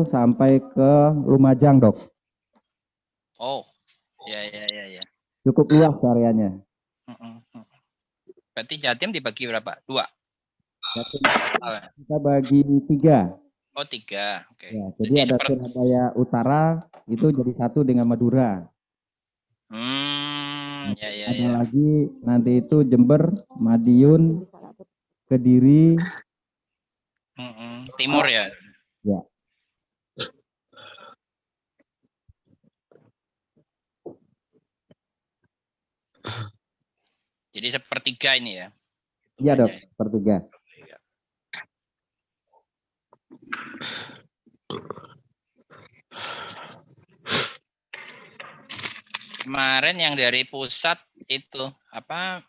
sampai ke Lumajang, Dok. Oh, ya. Cukup luas areanya. Berarti Jatim dibagi berapa? 2? Jatim kita bagi 3. Oh, 3. Oke. Ya, jadi ada Surabaya Utara itu jadi satu dengan Madura. Ya. Ada lagi nanti itu Jember, Madiun, Kediri, Timur ya. Ya. Jadi sepertiga ini ya. Iya, Dok, sepertiga. Kemarin yang dari pusat itu apa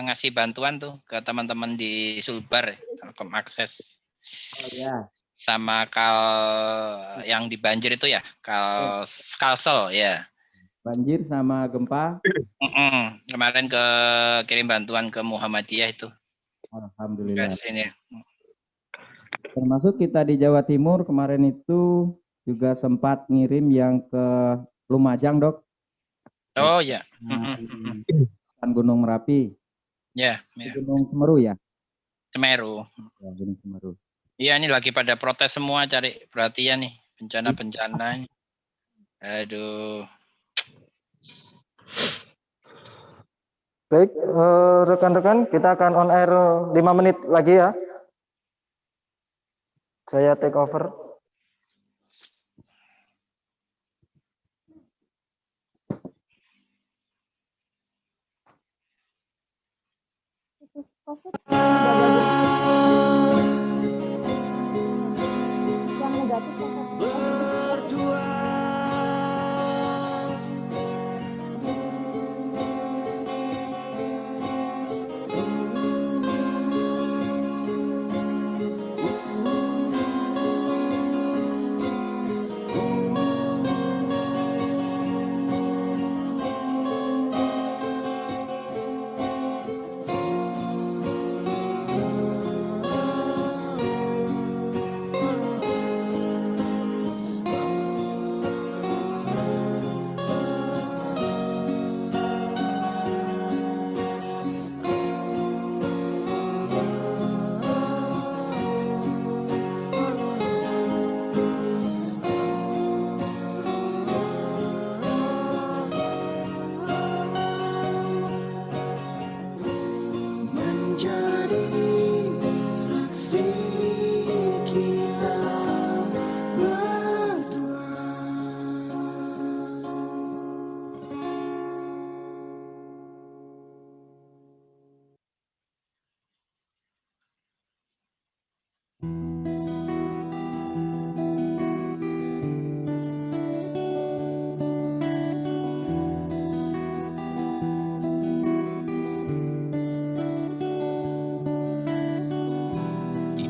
ngasih bantuan tuh ke teman-teman di Sulbar, Telkom Akses. Oh ya. Sama yang di banjir itu ya, Kalsel ya. Banjir sama gempa. Kemarin kirim bantuan ke Muhammadiyah itu. Alhamdulillah. Sini. Termasuk kita di Jawa Timur kemarin itu juga sempat ngirim yang ke Lumajang, Dok. Oh ya. Gunung Merapi. Ya. Gunung Semeru ya. Semeru. Ya, Gunung Semeru. Iya, ini lagi pada protes semua, cari perhatian nih, bencana-bencana. Aduh. Baik, rekan-rekan, kita akan on air 5 menit lagi ya. Saya take over. Yang negatif berdua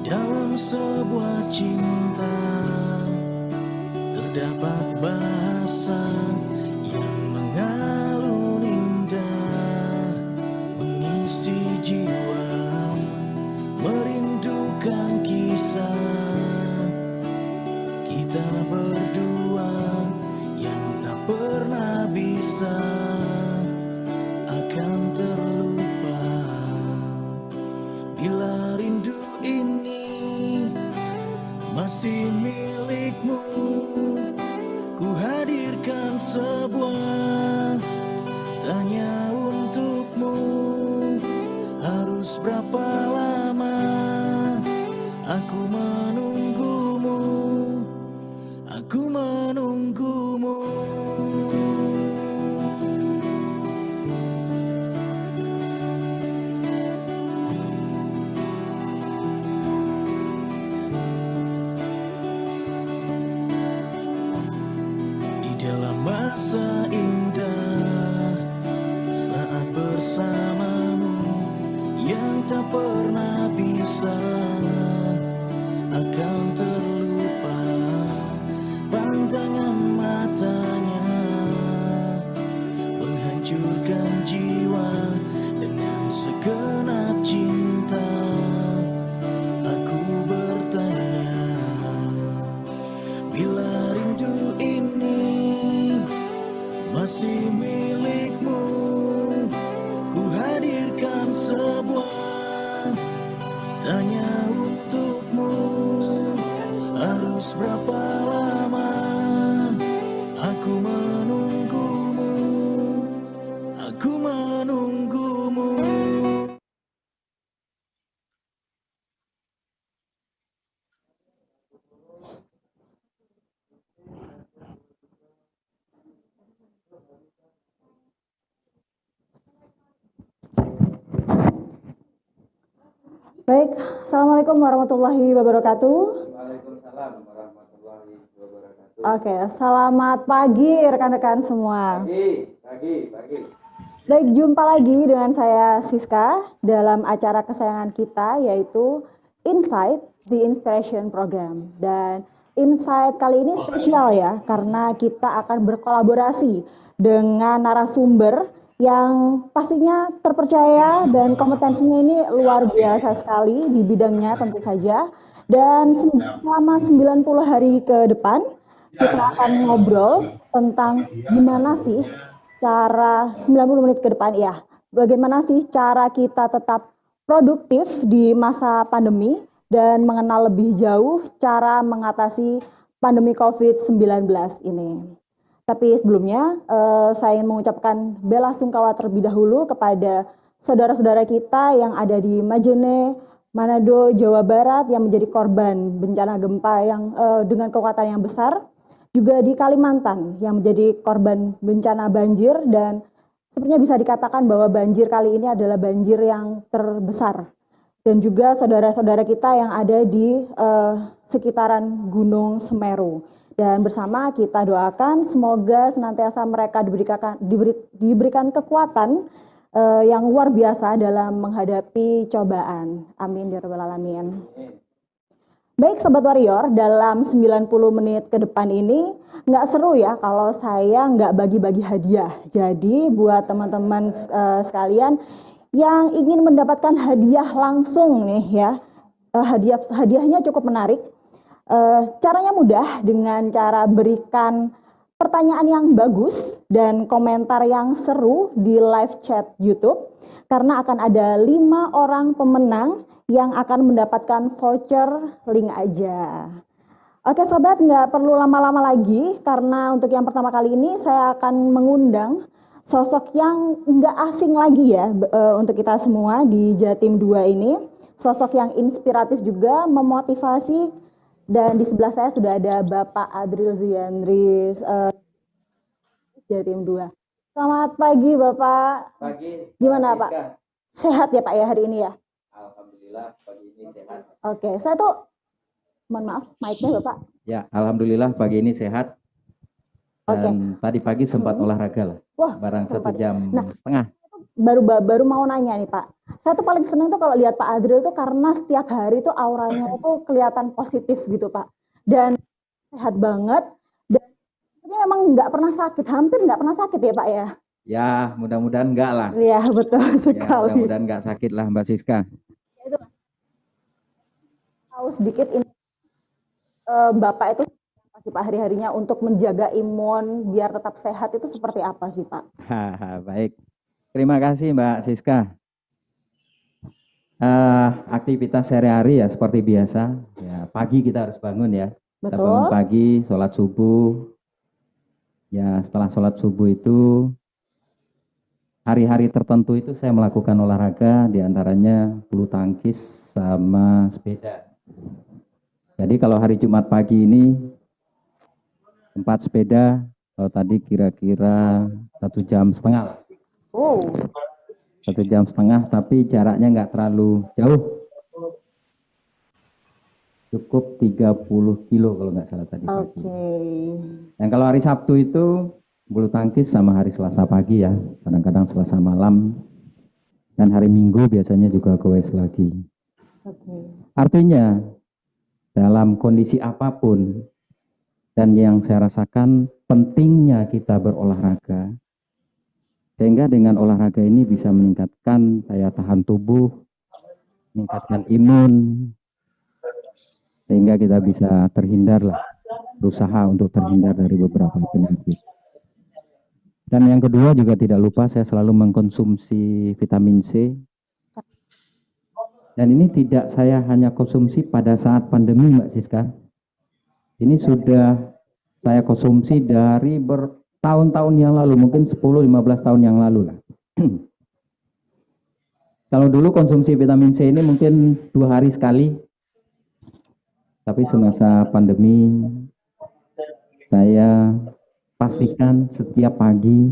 dalam sebuah cinta terdapat bahasa yang mengalun indah, mengisi jiwa, merindukan kisah kita berdua yang tak pernah bisa akan terlupa bila rindu ini masih milikmu. Ku hadirkan sebuah tanya untukmu, harus berapa lama aku menunggumu, aku menunggumu. Bila rindu ini masih milikmu, ku hadirkan sebuah tanya untukmu. Harus berapa lama aku menunggumu, aku menunggumu. Baik, Assalamualaikum warahmatullahi wabarakatuh. Waalaikumsalam warahmatullahi wabarakatuh. Oke, selamat pagi rekan-rekan semua. Pagi. Baik, jumpa lagi dengan saya Siska dalam acara kesayangan kita yaitu Insight, The Inspiration Program. Dan Insight kali ini spesial ya, karena kita akan berkolaborasi dengan narasumber yang pastinya terpercaya dan kompetensinya ini luar biasa sekali di bidangnya tentu saja. Dan selama 90 hari ke depan kita akan ngobrol tentang gimana sih cara 90 menit ke depan ya. Bagaimana sih cara kita tetap produktif di masa pandemi dan mengenal lebih jauh cara mengatasi pandemi COVID-19 ini. Tapi sebelumnya saya ingin mengucapkan bela sungkawa terlebih dahulu kepada saudara-saudara kita yang ada di Majene, Manado, Jawa Barat yang menjadi korban bencana gempa yang dengan kekuatan yang besar. Juga di Kalimantan yang menjadi korban bencana banjir dan sepertinya bisa dikatakan bahwa banjir kali ini adalah banjir yang terbesar. Dan juga saudara-saudara kita yang ada di sekitaran Gunung Semeru. Dan bersama kita doakan semoga senantiasa mereka diberikan kekuatan yang luar biasa dalam menghadapi cobaan. Amin ya rabbal alamin. Baik Sobat Warrior, dalam 90 menit ke depan ini nggak seru ya kalau saya nggak bagi-bagi hadiah. Jadi buat teman-teman sekalian yang ingin mendapatkan hadiah langsung nih ya, hadiahnya cukup menarik. Caranya mudah dengan cara berikan pertanyaan yang bagus dan komentar yang seru di live chat YouTube karena akan ada 5 orang pemenang yang akan mendapatkan voucher link aja. Oke sobat, nggak perlu lama-lama lagi karena untuk yang pertama kali ini saya akan mengundang sosok yang nggak asing lagi ya untuk kita semua di Jatim 2 ini. Sosok yang inspiratif juga, memotivasi. Dan di sebelah saya sudah ada Bapak Adril Zuyandris, Jatim 2. Selamat pagi Bapak. Pagi. Gimana Siska. Pak? Sehat ya Pak ya hari ini ya? Alhamdulillah pagi ini sehat. Oke, saya tuh, mohon maaf, mic-nya Bapak. Ya, alhamdulillah pagi ini sehat. Dan tadi pagi sempat olahraga lah. Wah, Barang 1 sempat. jam Nah, setengah. baru mau nanya nih Pak. Saya tuh paling seneng tuh kalau lihat Pak Adril tuh karena setiap hari tuh auranya itu kelihatan positif gitu Pak. Dan sehat banget. Dan ini memang nggak pernah sakit, hampir nggak pernah sakit ya Pak ya? Ya, mudah-mudahan enggak lah. Iya betul Ya, sekali. mudah-mudahan enggak sakit lah Mbak Siska. Itu tahu sedikit ini Bapak itu pasti Pak hari-harinya untuk menjaga imun biar tetap sehat itu seperti apa sih Pak? Baik. Terima kasih Mbak Siska. Aktivitas sehari-hari ya seperti biasa. Ya, pagi kita harus bangun ya. Kita bangun Betul. pagi, sholat subuh. Ya, setelah sholat subuh itu hari-hari tertentu itu saya melakukan olahraga, diantaranya bulu tangkis sama sepeda. Jadi kalau hari Jumat pagi ini tempat sepeda, kalau tadi kira-kira 1,5 jam lah. Oh, 1,5 jam, tapi jaraknya nggak terlalu jauh. Cukup 30 kilo kalau nggak salah tadi pagi. oke. Dan kalau hari Sabtu itu bulu tangkis sama hari Selasa pagi ya, kadang-kadang Selasa malam. Dan hari Minggu biasanya juga goes lagi. Oke. Artinya dalam kondisi apapun, dan yang saya rasakan pentingnya kita berolahraga, sehingga dengan olahraga ini bisa meningkatkan daya tahan tubuh, meningkatkan imun, sehingga kita bisa terhindar lah berusaha untuk terhindar dari beberapa penyakit. Dan yang kedua juga tidak lupa saya selalu mengkonsumsi vitamin C. Dan ini tidak saya hanya konsumsi pada saat pandemi, Mbak Siska. Ini sudah saya konsumsi dari bertahun-tahun yang lalu, mungkin 10-15 tahun yang lalu lah. Kalau dulu konsumsi vitamin C ini mungkin 2 hari sekali. Tapi semasa pandemi, saya pastikan setiap pagi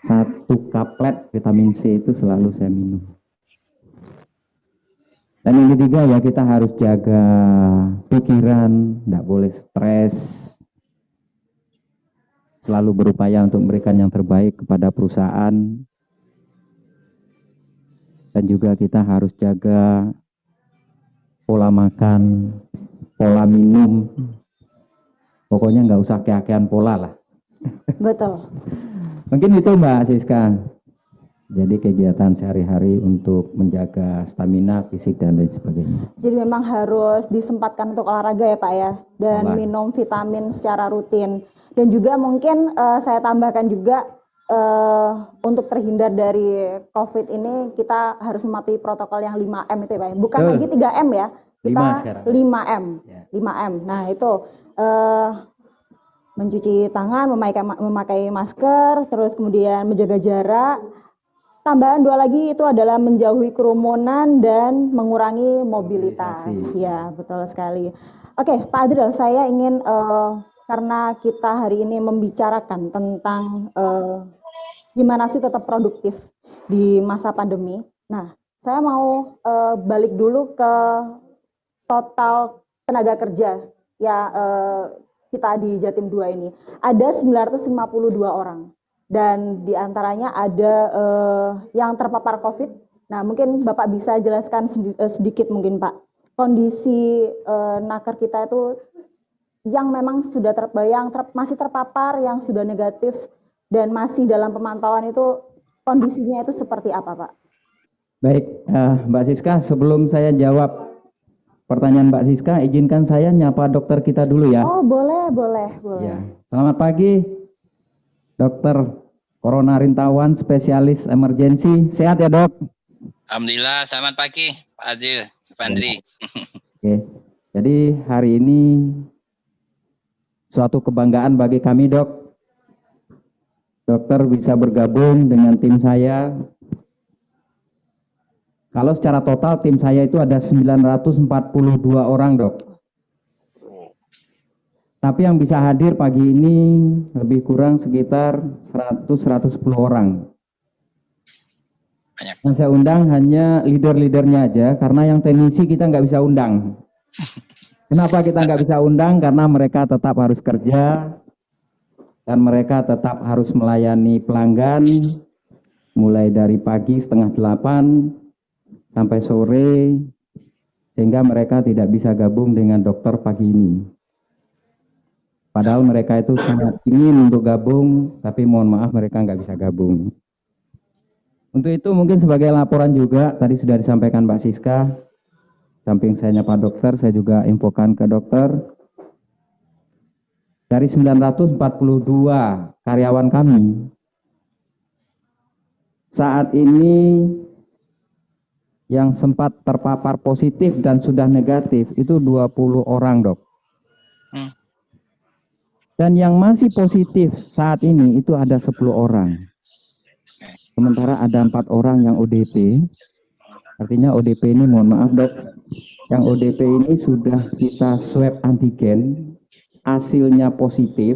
1 kaplet vitamin C itu selalu saya minum. Dan yang ketiga ya kita harus jaga pikiran, tidak boleh stres, selalu berupaya untuk memberikan yang terbaik kepada perusahaan, dan juga kita harus jaga pola makan, pola minum, pokoknya nggak usah keakean pola lah. Betul. Mungkin itu Mbak Siska. Jadi kegiatan sehari-hari untuk menjaga stamina fisik dan lain sebagainya. Jadi memang harus disempatkan untuk olahraga ya Pak ya, dan Olahraga. minum vitamin secara rutin. Dan juga mungkin saya tambahkan juga untuk terhindar dari COVID ini kita harus mematuhi protokol yang 5M itu ya Pak. Bukan Betul. lagi 3M ya, 5 kita sekarang. 5M. Ya. 5M. Nah itu mencuci tangan, memakai masker, terus kemudian menjaga jarak. Tambahan 2 lagi itu adalah menjauhi kerumunan dan mengurangi mobilitas. Mobilisasi. Ya, betul sekali. Oke, Pak Adril, saya ingin karena kita hari ini membicarakan tentang gimana sih tetap produktif di masa pandemi. Nah, saya mau balik dulu ke total tenaga kerja ya kita di Jatim 2 ini. Ada 952 orang. Dan diantaranya ada yang terpapar COVID. Nah, mungkin Bapak bisa jelaskan sedikit mungkin Pak, kondisi naker kita itu yang memang sudah masih terpapar, yang sudah negatif, dan masih dalam pemantauan itu kondisinya itu seperti apa Pak? Baik, Mbak Siska, sebelum saya jawab pertanyaan Mbak Siska, izinkan saya nyapa dokter kita dulu ya. Oh, boleh. Ya. Selamat pagi, Dokter Corona Rintawan Spesialis Emergensi. Sehat ya dok? Alhamdulillah, selamat pagi Pak Adil, Fandri. Oke, jadi hari ini suatu kebanggaan bagi kami dok. Dokter bisa bergabung dengan tim saya. Kalau secara total tim saya itu ada 942 orang dok. Tapi yang bisa hadir pagi ini lebih kurang sekitar 100-110 orang. Banyak. Yang saya undang hanya leader-leadernya aja, karena yang teknisi kita nggak bisa undang. Kenapa kita nggak bisa undang? Karena mereka tetap harus kerja, dan mereka tetap harus melayani pelanggan, mulai dari pagi 7:30 sampai sore, sehingga mereka tidak bisa gabung dengan dokter pagi ini. Padahal mereka itu sangat ingin untuk gabung, tapi mohon maaf mereka nggak bisa gabung. Untuk itu mungkin sebagai laporan juga, tadi sudah disampaikan Mbak Siska, samping saya nyapa dokter, saya juga infokan ke dokter. Dari 942 karyawan kami, saat ini yang sempat terpapar positif dan sudah negatif itu 20 orang dok. Dan yang masih positif saat ini itu ada 10 orang. Sementara ada 4 orang yang ODP. Artinya ODP ini mohon maaf dok, yang ODP ini sudah kita swab antigen, hasilnya positif,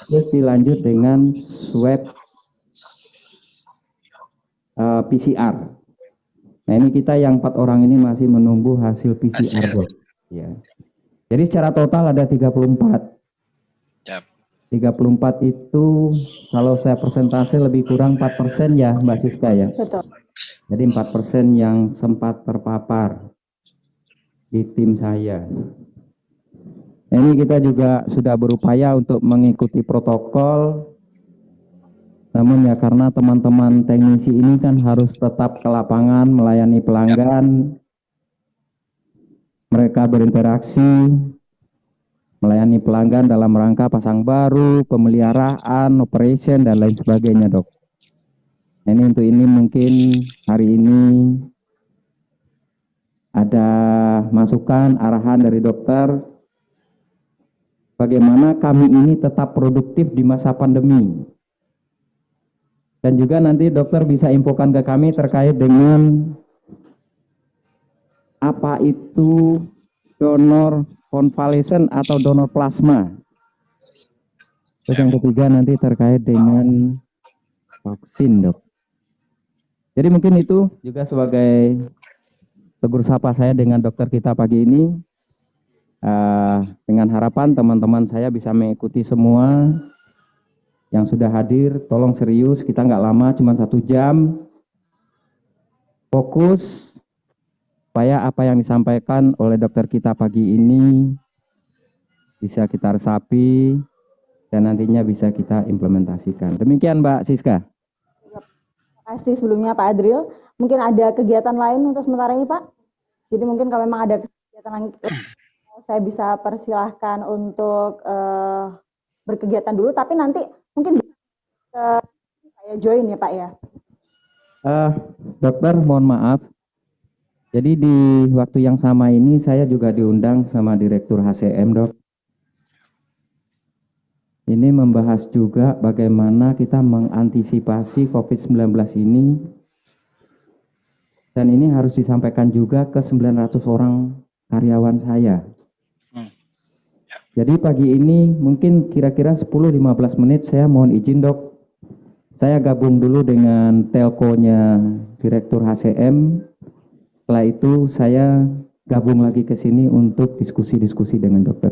terus dilanjut dengan swab PCR. Nah ini kita yang 4 orang ini masih menunggu hasil PCR dok. Ya. Jadi secara total ada 34. Siap. 34 itu kalau saya persentase lebih kurang 4% ya Mbak Siska ya. Betul. Jadi 4% yang sempat terpapar di tim saya. Nah, ini kita juga sudah berupaya untuk mengikuti protokol. Namun ya karena teman-teman teknisi ini kan harus tetap ke lapangan melayani pelanggan. Mereka berinteraksi, melayani pelanggan dalam rangka pasang baru, pemeliharaan, operation, dan lain sebagainya, Dok. Nah, ini untuk ini mungkin hari ini ada masukan, arahan dari dokter, bagaimana kami ini tetap produktif di masa pandemi. Dan juga nanti dokter bisa infokan ke kami terkait dengan apa itu donor konvalesen atau donor plasma. Terus yang ketiga nanti terkait dengan vaksin, Dok. Jadi mungkin itu juga sebagai tegur sapa saya dengan dokter kita pagi ini. Dengan harapan teman-teman saya bisa mengikuti semua yang sudah hadir. Tolong serius, kita nggak lama, cuma 1 jam. Fokus supaya apa yang disampaikan oleh dokter kita pagi ini bisa kita resapi dan nantinya bisa kita implementasikan. Demikian Mbak Siska. Terima kasih sebelumnya Pak Adril. Mungkin ada kegiatan lain untuk sementara ini Pak? Jadi mungkin kalau memang ada kegiatan lain, saya bisa persilahkan untuk berkegiatan dulu, tapi nanti mungkin saya join ya Pak ya. Dokter mohon maaf. Jadi di waktu yang sama ini saya juga diundang sama Direktur HCM, Dok. Ini membahas juga bagaimana kita mengantisipasi COVID-19 ini. Dan ini harus disampaikan juga ke 900 orang karyawan saya. Jadi pagi ini mungkin kira-kira 10-15 menit saya mohon izin, Dok. Saya gabung dulu dengan telkonya Direktur HCM. Setelah itu saya gabung lagi ke sini untuk diskusi-diskusi dengan dokter.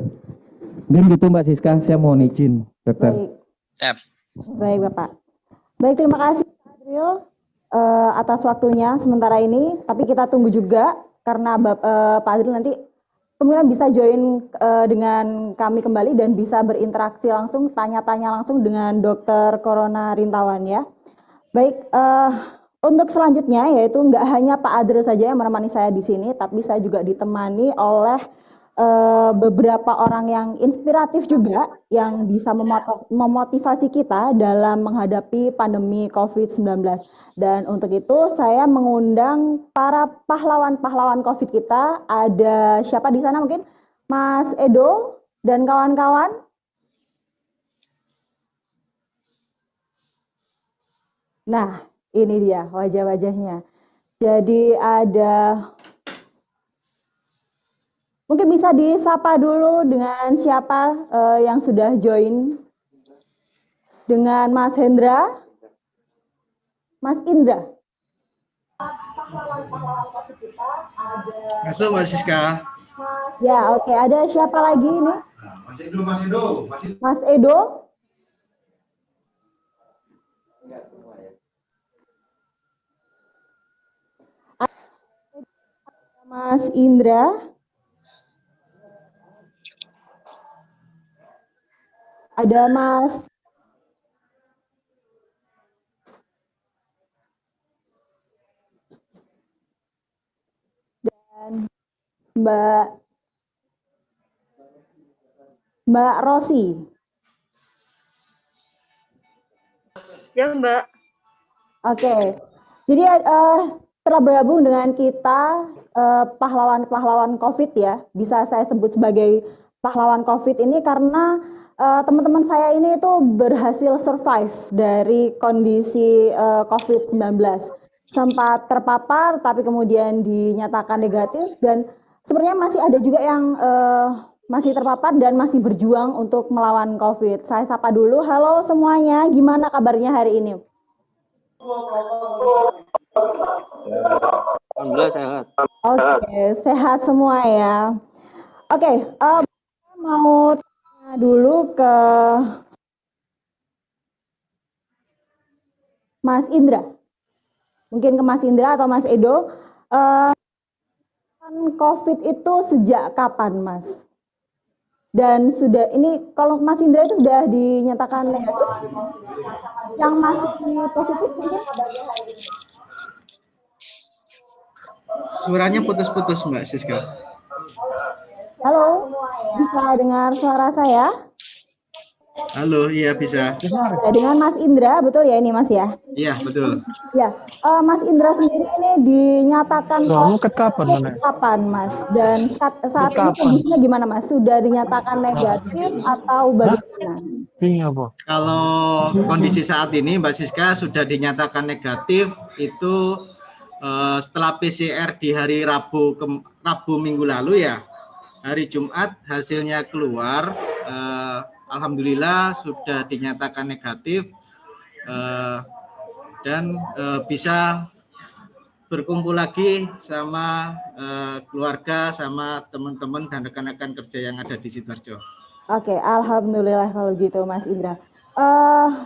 Mungkin gitu Mbak Siska, saya mohon izin, dokter. Baik. Siap. Baik Bapak. Baik, terima kasih Pak Adril atas waktunya sementara ini. Tapi kita tunggu juga karena Pak Adril nanti kemudian bisa join dengan kami kembali dan bisa berinteraksi langsung, tanya-tanya langsung dengan Dokter Corona Rintawan ya. Baik, untuk selanjutnya yaitu nggak hanya Pak Adril saja yang menemani saya di sini, tapi saya juga ditemani oleh beberapa orang yang inspiratif juga yang bisa memotivasi kita dalam menghadapi pandemi COVID-19. Dan untuk itu saya mengundang para pahlawan-pahlawan COVID kita. Ada siapa di sana mungkin? Mas Edo dan kawan-kawan. Nah, ini dia wajah-wajahnya. Jadi ada, mungkin bisa disapa dulu dengan siapa yang sudah join. Dengan Mas Hendra, Mas Indra. Masuk Mbak Siska. Ya, oke. Ada siapa lagi ini? Mas Edo. Mas Indra. Ada Mas dan Mbak Rosi. Ya Mbak. Oke. Jadi telah bergabung dengan kita pahlawan-pahlawan COVID ya. Bisa saya sebut sebagai pahlawan COVID ini karena teman-teman saya ini itu berhasil survive dari kondisi COVID-19. Sempat terpapar tapi kemudian dinyatakan negatif dan sebenarnya masih ada juga yang masih terpapar dan masih berjuang untuk melawan COVID. Saya sapa dulu, halo semuanya, gimana kabarnya hari ini? Alhamdulillah sehat. Oke, sehat semua ya. Oke, mau tanya dulu ke Mas Indra. Mungkin ke Mas Indra atau Mas Edo. COVID itu sejak kapan, Mas? Dan sudah ini kalau Mas Indra itu sudah dinyatakan negatif, yang masih positif mungkin? Suaranya putus-putus Mbak Siska. Halo, bisa dengar suara saya? Halo, iya bisa. Ya, dengan Mas Indra, betul ya ini Mas ya? Iya, betul. Ya, Mas Indra sendiri ini dinyatakan positif kapan Mas? Dan saat ini kondisinya gimana Mas? Sudah dinyatakan negatif atau bagaimana? Kalau kondisi saat ini Mbak Siska sudah dinyatakan negatif itu setelah PCR di hari Rabu minggu lalu ya. Hari Jumat hasilnya keluar, alhamdulillah sudah dinyatakan negatif dan bisa berkumpul lagi sama keluarga, sama teman-teman dan rekan-rekan kerja yang ada di Sidoarjo. Oke, alhamdulillah kalau gitu Mas Indra.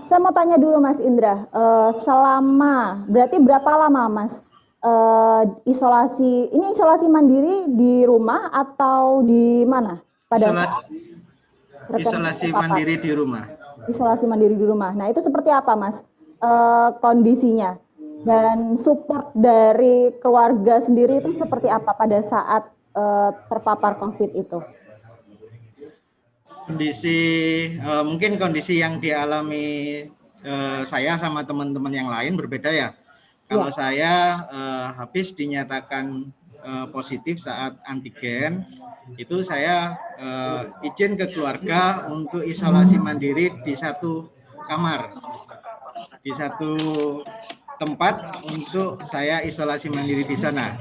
Saya mau tanya dulu Mas Indra, berarti berapa lama Mas isolasi mandiri di rumah atau di mana pada isolasi mandiri di rumah. Isolasi mandiri di rumah. Nah, itu seperti apa Mas kondisinya? Dan support dari keluarga sendiri itu seperti apa pada saat terpapar COVID itu? Mungkin kondisi yang dialami saya sama teman-teman yang lain berbeda ya. Kalau saya habis dinyatakan positif saat antigen, itu saya izin ke keluarga untuk isolasi mandiri di satu kamar, di satu tempat untuk saya isolasi mandiri di sana.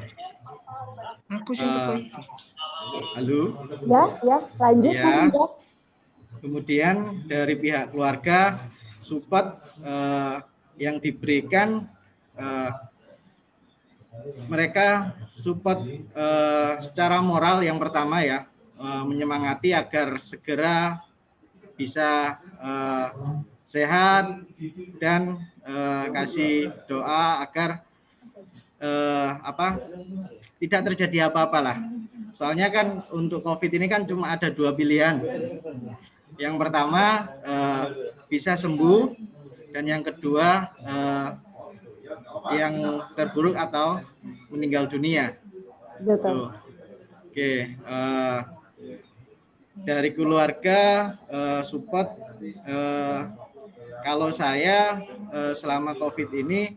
Halo. Ya, lanjut. Ya. Kemudian dari pihak keluarga support yang diberikan, mereka support secara moral yang pertama ya, menyemangati agar segera bisa sehat dan kasih doa agar tidak terjadi apa-apa lah. Soalnya kan untuk COVID ini kan cuma ada 2 pilihan. Yang pertama bisa sembuh dan yang kedua yang terburuk atau meninggal dunia. Betul. Oke, dari keluarga support. Kalau saya selama COVID ini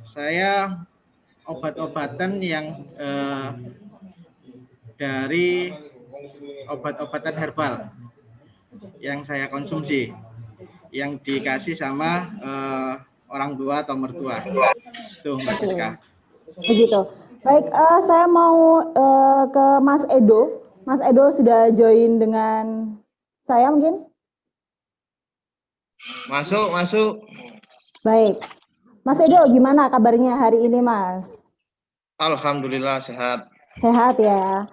saya obat-obatan yang dari obat-obatan herbal yang saya konsumsi, yang dikasih sama orang tua atau mertua. Tuh, Mbak Siska. Begitu. Baik, saya mau ke Mas Edo. Mas Edo sudah join dengan saya mungkin? Masuk. Baik. Mas Edo, gimana kabarnya hari ini, Mas? Alhamdulillah sehat. Sehat ya.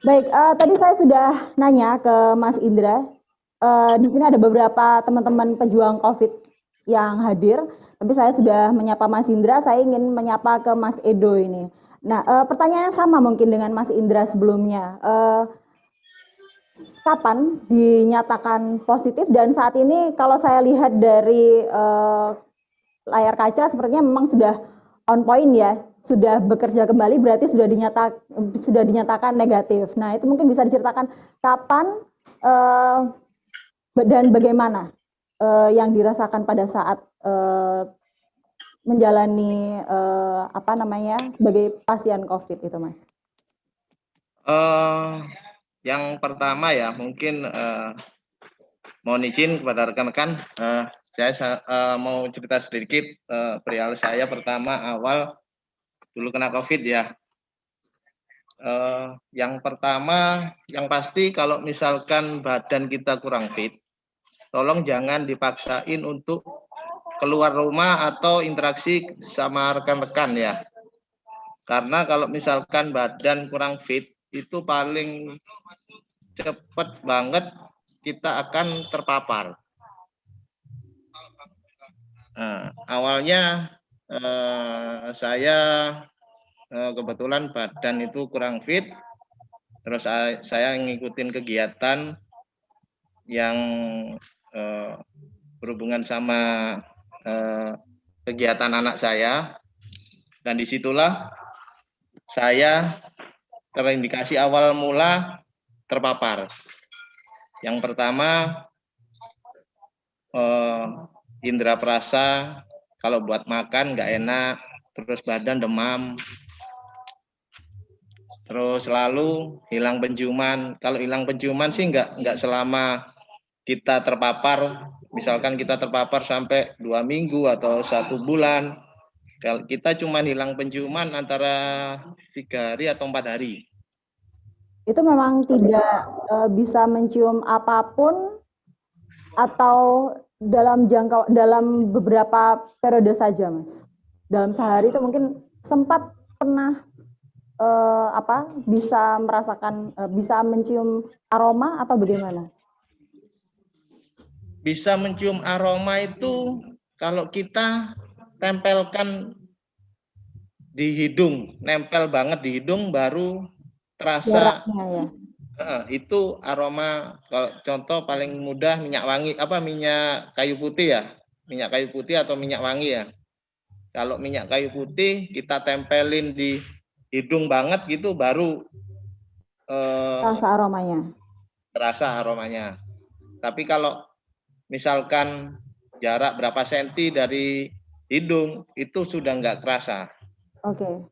Baik, tadi saya sudah nanya ke Mas Indra. Di sini ada beberapa teman-teman pejuang COVID yang hadir, tapi saya sudah menyapa Mas Indra. Saya ingin menyapa ke Mas Edo ini. Nah, pertanyaan sama mungkin dengan Mas Indra sebelumnya. Kapan dinyatakan positif dan saat ini kalau saya lihat dari layar kaca sepertinya memang sudah on point ya, sudah bekerja kembali berarti sudah dinyatakan negatif. Nah, itu mungkin bisa diceritakan kapan dan bagaimana yang dirasakan pada saat menjalani sebagai pasien COVID itu, Mas? Yang pertama ya mungkin mohon izin kepada rekan-rekan, saya mau cerita sedikit perihal saya pertama awal dulu kena COVID ya. Yang pertama, yang pasti kalau misalkan badan kita kurang fit, tolong jangan dipaksain untuk keluar rumah atau interaksi sama rekan-rekan ya. Karena kalau misalkan badan kurang fit, itu paling cepat banget kita akan terpapar. Awalnya saya kebetulan badan itu kurang fit, terus saya ngikutin kegiatan yang berhubungan sama kegiatan anak saya, dan disitulah saya terindikasi awal mula terpapar. Yang pertama, indera perasa, kalau buat makan nggak enak, terus badan demam, terus lalu hilang penciuman. Kalau hilang penciuman sih nggak selama kita terpapar, misalkan kita terpapar sampai 2 minggu atau 1 bulan. Kalau kita cuma hilang penciuman antara 3 hari atau 4 hari. Itu memang tidak bisa mencium apapun atau dalam beberapa periode saja, Mas. Dalam sehari itu mungkin sempat pernah bisa merasakan bisa mencium aroma atau bagaimana? Bisa mencium aroma itu kalau kita tempelkan di hidung, nempel banget di hidung baru terasa. Jaraknya, ya. Itu aroma. Kalau contoh paling mudah minyak wangi, minyak kayu putih ya, minyak kayu putih atau minyak wangi ya. Kalau minyak kayu putih kita tempelin di hidung banget gitu baru terasa aromanya. Tapi kalau misalkan jarak berapa senti dari hidung itu sudah nggak terasa. Oke.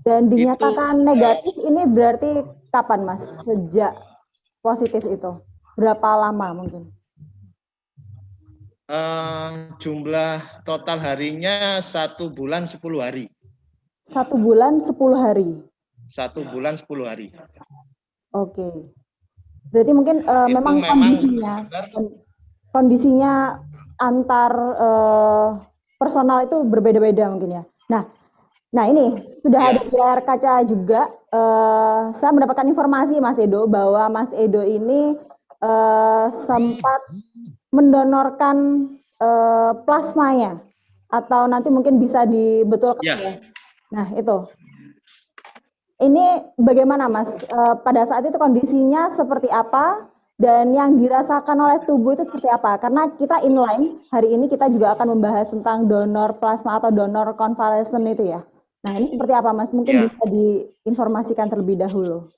Dan dinyatakan negatif ini berarti kapan, Mas? Sejak positif itu berapa lama mungkin? Jumlah total harinya 1 bulan 10 hari. 1 bulan 10 hari. 1 bulan 10 hari. Oke. Berarti mungkin memang kondisinya antar personal itu berbeda-beda mungkin ya. Nah ini sudah ada di layar kaca juga. Saya mendapatkan informasi, Mas Edo, bahwa Mas Edo ini sempat mendonorkan plasmanya, atau nanti mungkin bisa dibetulkan ya. Nah itu. Ini bagaimana, Mas? Pada saat itu kondisinya seperti apa? Dan yang dirasakan oleh tubuh itu seperti apa? Karena kita inline, hari ini kita juga akan membahas tentang donor plasma atau donor konvalesen itu ya. Nah ini seperti apa, Mas? Mungkin bisa diinformasikan terlebih dahulu.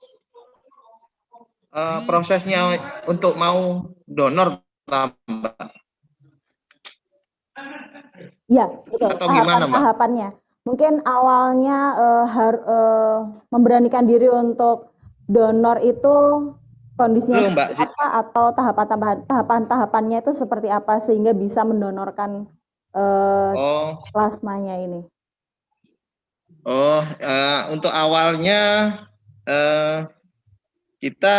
Prosesnya untuk mau donor, Mbak? Ya, betul. Atau gimana, Mbak? Tahapannya. Mungkin awalnya memberanikan diri untuk donor itu kondisinya seperti apa, atau tahapan-tahapannya itu seperti apa sehingga bisa mendonorkan plasmanya ini. Untuk awalnya kita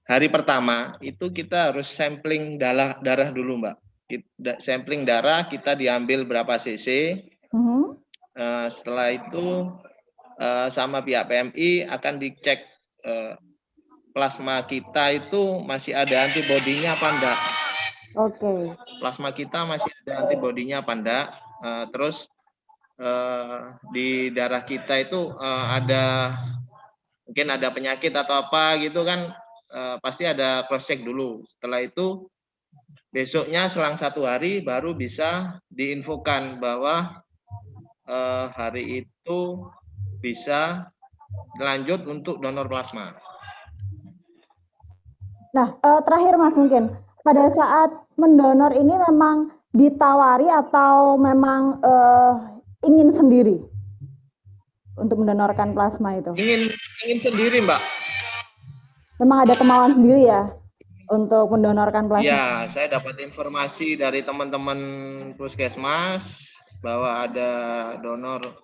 hari pertama itu kita harus sampling darah dulu, Mbak. Sampling darah kita diambil berapa cc. Setelah itu sama pihak PMI akan dicek plasma kita itu masih ada antibodinya apa enggak. Oke. Plasma kita masih ada antibodinya apa enggak. Terus di darah kita itu mungkin ada penyakit atau apa gitu kan, pasti ada cross check dulu. Setelah itu besoknya selang 1 hari baru bisa diinfokan bahwa hari itu bisa lanjut untuk donor plasma. Nah, terakhir Mas, mungkin pada saat mendonor ini memang ditawari atau memang ingin sendiri untuk mendonorkan plasma itu? Ingin sendiri, Mbak. Memang ada kemauan sendiri ya untuk mendonorkan plasma? Ya, saya dapat informasi dari teman-teman puskesmas bahwa ada donor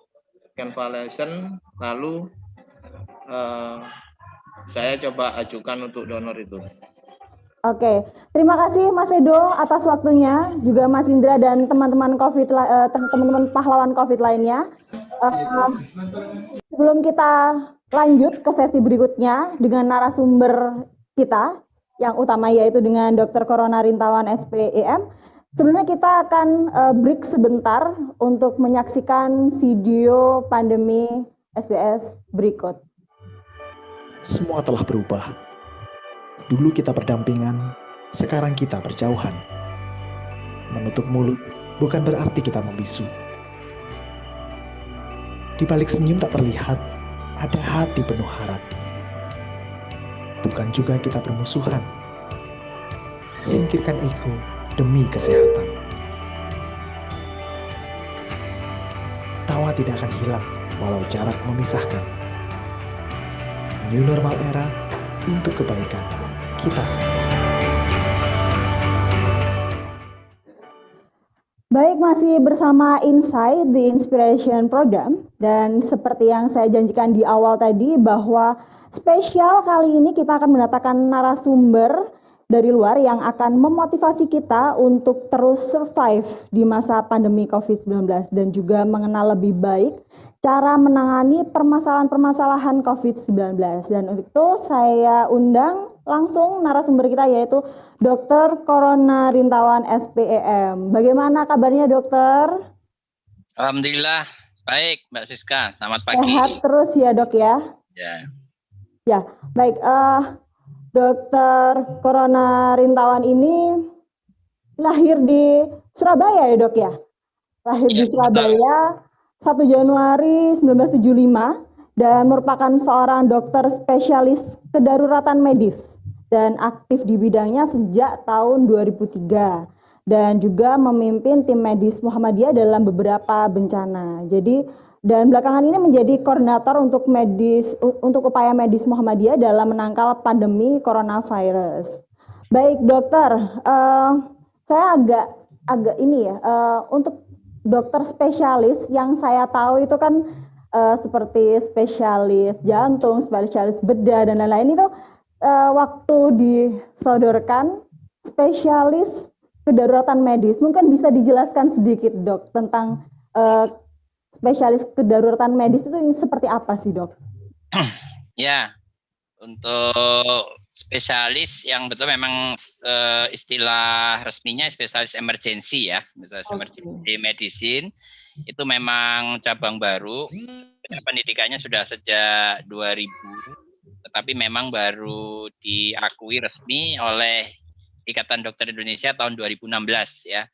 konvalesen, lalu saya coba ajukan untuk donor itu. Oke, terima kasih Mas Edo atas waktunya, juga Mas Indra dan teman-teman teman-teman pahlawan COVID lainnya. Sebelum kita lanjut ke sesi berikutnya dengan narasumber kita yang utama, yaitu dengan Dr. Corona Rintawan SPEM, sebelumnya kita akan break sebentar untuk menyaksikan video pandemi SBS berikut. Semua telah berubah. Dulu kita berdampingan, sekarang kita berjauhan. Menutup mulut bukan berarti kita membisu. Di balik senyum tak terlihat, ada hati penuh harap. Bukan juga kita bermusuhan. Singkirkan ego demi kesehatan. Tawa tidak akan hilang walau jarak memisahkan. New normal era untuk kebaikan kita semua. Baik, masih bersama Insight The Inspiration Program, dan seperti yang saya janjikan di awal tadi bahwa spesial kali ini kita akan mendatangkan narasumber dari luar yang akan memotivasi kita untuk terus survive di masa pandemi COVID-19 dan juga mengenal lebih baik cara menangani permasalahan-permasalahan COVID-19. Dan untuk itu saya undang langsung narasumber kita yaitu Dr. Corona Rintawan SPEM. Bagaimana kabarnya dokter? Alhamdulillah baik Mbak Siska. Selamat pagi. Sehat terus ya dok ya? Ya, baik. Dr. Corona Rintawan ini lahir di Surabaya ya dok ya? Lahir di Surabaya 1 Januari 1975 dan merupakan seorang dokter spesialis kedaruratan medis dan aktif di bidangnya sejak tahun 2003 dan juga memimpin tim medis Muhammadiyah dalam beberapa bencana. Jadi dan belakangan ini menjadi koordinator untuk upaya medis Muhammadiyah dalam menangkal pandemi coronavirus. Baik dokter, saya agak ini ya untuk dokter spesialis yang saya tahu itu kan seperti spesialis jantung, spesialis bedah dan lain-lain itu waktu disodorkan spesialis kedaruratan medis. Mungkin bisa dijelaskan sedikit dok tentang spesialis kedaruratan medis itu seperti apa sih dok? Ya, untuk spesialis yang betul memang istilah resminya spesialis emergency ya, spesialis emergency medicine itu memang cabang baru. Pendidikannya sudah sejak 2000, tetapi memang baru diakui resmi oleh Ikatan Dokter Indonesia tahun 2016 ya.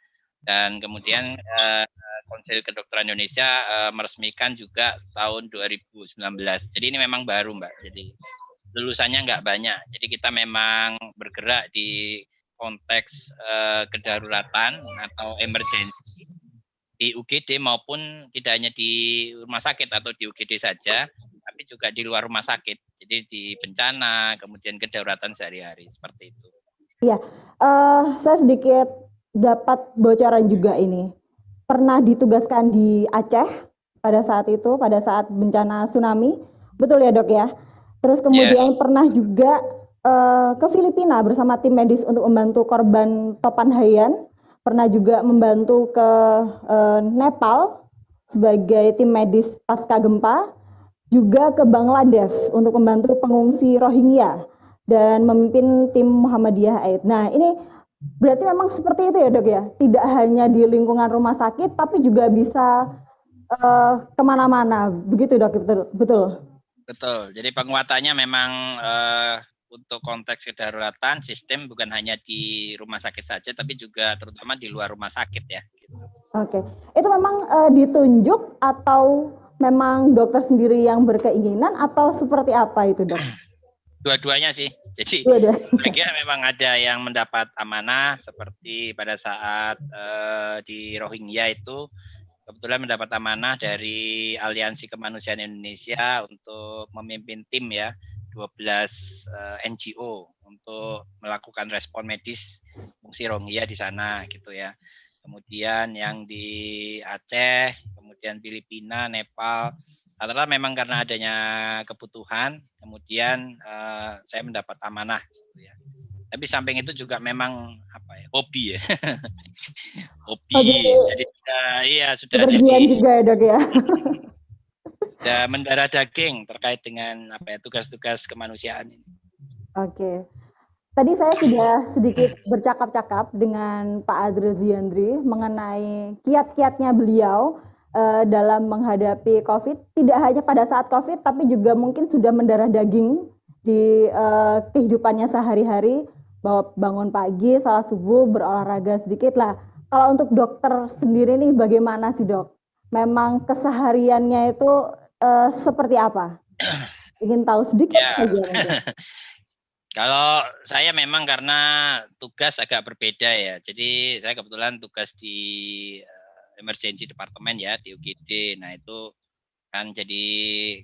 Dan kemudian Konsil Kedokteran Indonesia meresmikan juga tahun 2019. Jadi ini memang baru Mbak. Jadi lulusannya nggak banyak. Jadi kita memang bergerak di konteks kedaruratan atau emergency di UGD maupun tidak hanya di rumah sakit atau di UGD saja, tapi juga di luar rumah sakit. Jadi di bencana, kemudian kedaruratan sehari-hari seperti itu. Iya, saya sedikit dapat bocoran juga ini. Pernah ditugaskan di Aceh pada saat itu, pada saat bencana tsunami, betul ya dok ya? Terus kemudian pernah juga ke Filipina bersama tim medis untuk membantu korban Topan Haiyan, pernah juga membantu ke Nepal sebagai tim medis pasca gempa, juga ke Bangladesh untuk membantu pengungsi Rohingya dan memimpin tim Muhammadiyah Aid. Nah ini berarti memang seperti itu ya dok ya, tidak hanya di lingkungan rumah sakit tapi juga bisa kemana-mana, begitu dok? Betul. Betul. Jadi penguatannya memang untuk konteks kedaruratan sistem bukan hanya di rumah sakit saja, tapi juga terutama di luar rumah sakit ya. Gitu. Oke, itu memang ditunjuk atau memang dokter sendiri yang berkeinginan atau seperti apa itu dok? Dua-duanya sih. Jadi bagian memang ada yang mendapat amanah seperti pada saat di Rohingya itu kebetulan mendapat amanah dari Aliansi Kemanusiaan Indonesia untuk memimpin tim ya 12 NGO untuk melakukan respon medis fungsi Rohingya di sana gitu ya. Kemudian yang di Aceh, kemudian Filipina, Nepal, rata-rata memang karena adanya kebutuhan, kemudian saya mendapat amanah gitu ya. Tapi samping itu juga memang apa ya, hobi ya. Hobi. Jadi sudah jadi juga ya dok ya. Sudah mendarah daging terkait dengan apa ya, tugas-tugas kemanusiaan ini. Oke. Tadi saya sudah sedikit bercakap-cakap dengan Pak Adril Zuyandri mengenai kiat-kiatnya beliau dalam menghadapi COVID, tidak hanya pada saat COVID, tapi juga mungkin sudah mendarah daging di kehidupannya sehari-hari, bahwa bangun pagi, salat subuh, berolahraga sedikit lah. Kalau untuk dokter sendiri nih bagaimana sih dok? Memang kesehariannya itu seperti apa? Ingin tahu sedikit Ya. saja mungkin. Kalau saya memang karena tugas agak berbeda ya. Jadi saya kebetulan tugas di emergency departemen ya di UGD. Nah, itu kan jadi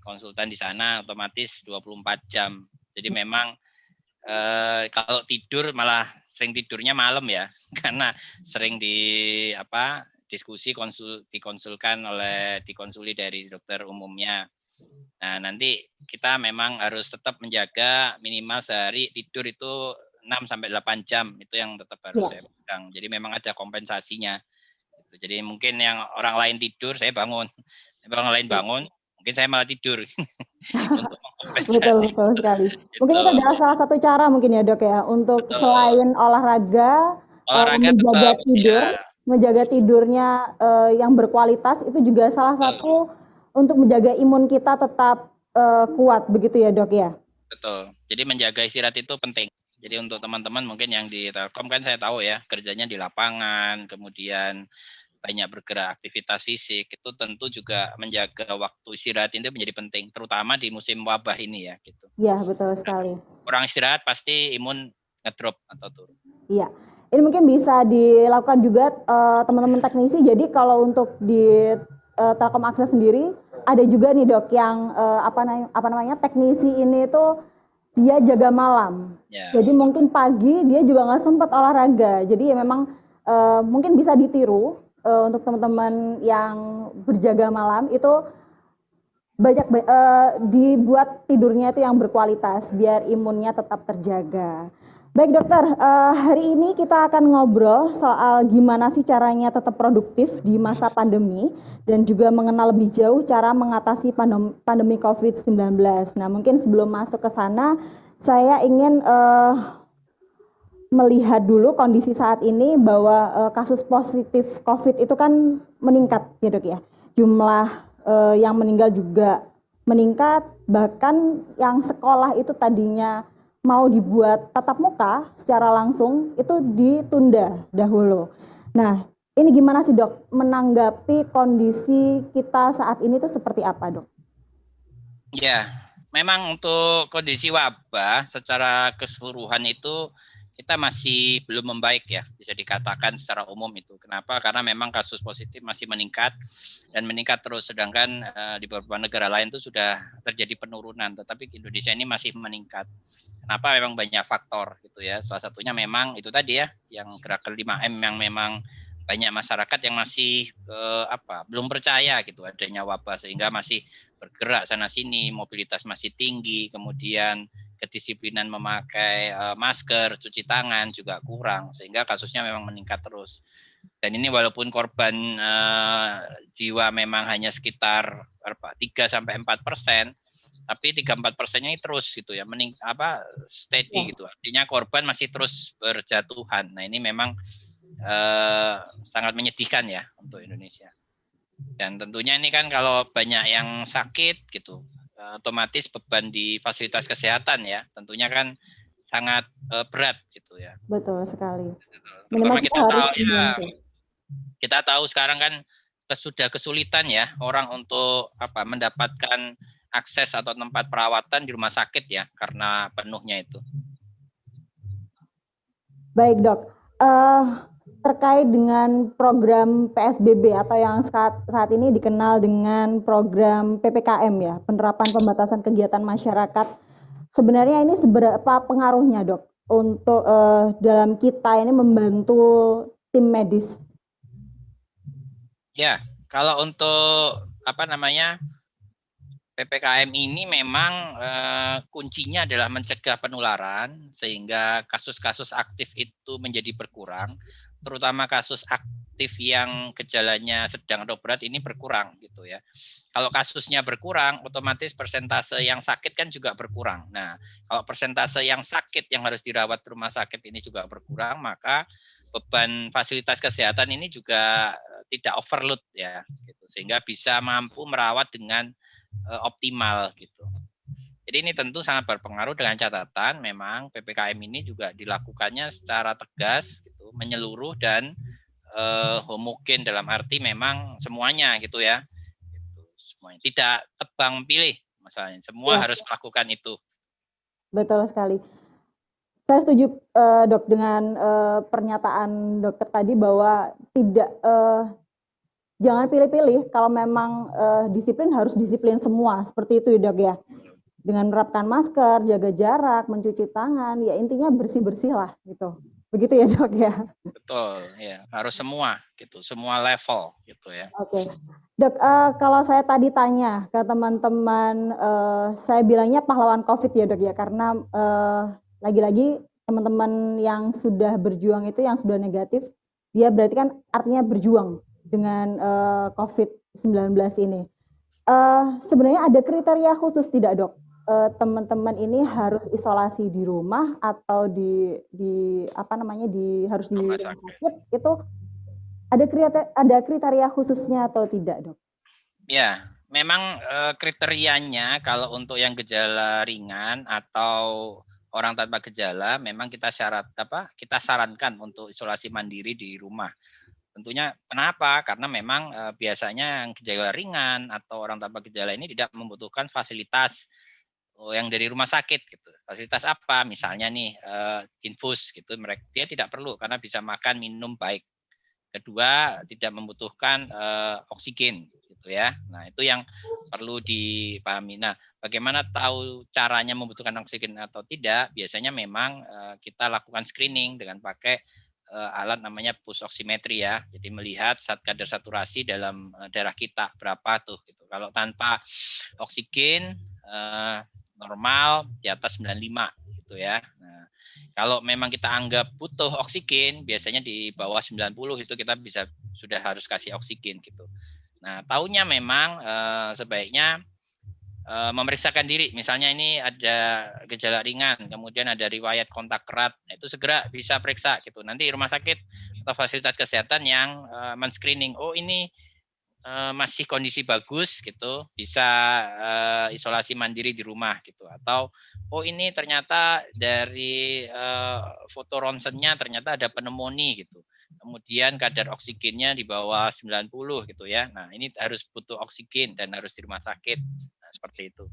konsultan di sana otomatis 24 jam. Jadi memang kalau tidur malah sering tidurnya malam ya. Karena sering dikonsuli dari dokter umumnya. Nah, nanti kita memang harus tetap menjaga minimal sehari tidur itu 6 sampai 8 jam. Itu yang tetap harus saya pegang. Jadi memang ada kompensasinya. Jadi mungkin yang orang lain tidur, saya bangun. Orang lain bangun, mungkin saya malah tidur. Untuk Betul sekali. Mungkin itu adalah salah satu cara mungkin ya dok ya untuk selain olahraga menjaga tidur, menjaga tidurnya yang berkualitas itu juga salah satu untuk menjaga imun kita tetap kuat begitu ya dok ya. Betul. Jadi menjaga istirahat itu penting. Jadi untuk teman-teman mungkin yang di Telkom kan saya tahu ya kerjanya di lapangan, kemudian banyak bergerak aktivitas fisik, itu tentu juga menjaga waktu istirahat itu menjadi penting, terutama di musim wabah ini ya gitu. Iya betul sekali. Kurang istirahat pasti imun ngedrop atau turun. Iya, ini mungkin bisa dilakukan juga teman-teman teknisi. Jadi kalau untuk di Telkom Akses sendiri ada juga nih dok yang apa namanya teknisi ini tuh dia jaga malam. Ya, jadi mungkin pagi dia juga nggak sempat olahraga. Jadi ya memang mungkin bisa ditiru. Untuk teman-teman yang berjaga malam itu banyak dibuat tidurnya itu yang berkualitas biar imunnya tetap terjaga. Baik dokter, hari ini kita akan ngobrol soal gimana sih caranya tetap produktif di masa pandemi dan juga mengenal lebih jauh cara mengatasi pandemi COVID-19. Nah mungkin sebelum masuk ke sana saya ingin melihat dulu kondisi saat ini bahwa kasus positif COVID itu kan meningkat ya dok ya. Jumlah yang meninggal juga meningkat, bahkan yang sekolah itu tadinya mau dibuat tatap muka secara langsung itu ditunda dahulu. Nah ini gimana sih dok menanggapi kondisi kita saat ini tuh seperti apa dok? Ya, memang untuk kondisi wabah secara keseluruhan itu kita masih belum membaik ya, bisa dikatakan secara umum itu. Kenapa? Karena memang kasus positif masih meningkat dan meningkat terus, sedangkan di beberapa negara lain itu sudah terjadi penurunan, tetapi di Indonesia ini masih meningkat. Kenapa? Memang banyak faktor gitu ya. Salah satunya memang itu tadi ya, yang gerakan 5M yang memang banyak masyarakat yang masih belum percaya gitu adanya wabah sehingga masih bergerak sana sini, mobilitas masih tinggi, kemudian kedisiplinan memakai masker, cuci tangan juga kurang, sehingga kasusnya memang meningkat terus. Dan ini walaupun korban jiwa memang hanya sekitar 3-4%, tapi 3-4%-nya ini terus gitu ya, steady gitu. Artinya korban masih terus berjatuhan. Nah ini memang sangat menyedihkan ya untuk Indonesia. Dan tentunya ini kan kalau banyak yang sakit gitu, otomatis beban di fasilitas kesehatan ya tentunya kan sangat berat gitu ya. Betul sekali. Terutama kita tahu sekarang kan sudah kesulitan ya orang untuk mendapatkan akses atau tempat perawatan di rumah sakit ya karena penuhnya itu. Baik dok, terkait dengan program PSBB atau yang saat ini dikenal dengan program PPKM ya, penerapan pembatasan kegiatan masyarakat. Sebenarnya ini seberapa pengaruhnya dok untuk dalam kita ini membantu tim medis? Ya, kalau untuk PPKM ini memang kuncinya adalah mencegah penularan sehingga kasus-kasus aktif itu menjadi berkurang. Terutama kasus aktif yang gejalanya sedang atau berat ini berkurang gitu ya. Kalau kasusnya berkurang, otomatis persentase yang sakit kan juga berkurang. Nah, kalau persentase yang sakit yang harus dirawat di rumah sakit ini juga berkurang, maka beban fasilitas kesehatan ini juga tidak overload ya, gitu. Sehingga bisa mampu merawat dengan optimal gitu. Jadi ini tentu sangat berpengaruh dengan catatan memang PPKM ini juga dilakukannya secara tegas gitu, menyeluruh dan homogen dalam arti memang semuanya gitu ya. Gitu, semuanya. Tidak tebang pilih masalahnya. Semua Ya, harus melakukan itu. betul sekali. Saya setuju Dok dengan pernyataan dokter tadi bahwa jangan pilih-pilih, kalau memang disiplin harus disiplin semua, seperti itu ya Dok ya. Dengan menerapkan masker, jaga jarak, mencuci tangan, ya intinya bersih-bersih lah gitu. Begitu ya Dok ya. Betul, ya harus semua gitu, semua level gitu ya. Oke, Dok, kalau saya tadi tanya ke teman-teman, saya bilangnya pahlawan COVID ya Dok ya, karena lagi-lagi teman-teman yang sudah berjuang itu, yang sudah negatif, dia berarti kan artinya berjuang dengan COVID-19 ini. Sebenarnya ada kriteria khusus tidak Dok? Teman-teman ini harus isolasi di rumah atau harus di rumah sakit, itu ada kriteria khususnya atau tidak Dok? Ya, memang kriterianya kalau untuk yang gejala ringan atau orang tanpa gejala, memang kita sarankan untuk isolasi mandiri di rumah. Tentunya kenapa? Karena memang biasanya yang gejala ringan atau orang tanpa gejala ini tidak membutuhkan fasilitas yang dari rumah sakit gitu. Fasilitas apa? Misalnya nih infus gitu, dia tidak perlu karena bisa makan minum baik. Kedua, tidak membutuhkan oksigen gitu ya. Nah, itu yang perlu dipahami. Nah, bagaimana tahu caranya membutuhkan oksigen atau tidak? Biasanya memang kita lakukan screening dengan pakai alat namanya pulse oximetry ya. Jadi melihat kadar saturasi dalam darah kita berapa tuh gitu. Kalau tanpa oksigen normal di atas 95 gitu ya. Nah, kalau memang kita anggap butuh oksigen, biasanya di bawah 90 itu kita sudah harus kasih oksigen gitu. Nah, tahunya memang sebaiknya memeriksakan diri. Misalnya ini ada gejala ringan, kemudian ada riwayat kontak erat, itu segera bisa periksa gitu. Nanti rumah sakit atau fasilitas kesehatan yang men-screening, oh ini masih kondisi bagus gitu, bisa isolasi mandiri di rumah gitu, atau oh ini ternyata dari foto ronsennya ternyata ada pneumonia gitu, kemudian kadar oksigennya di bawah 90 gitu ya. Nah, ini harus butuh oksigen dan harus di rumah sakit. Nah, seperti itu.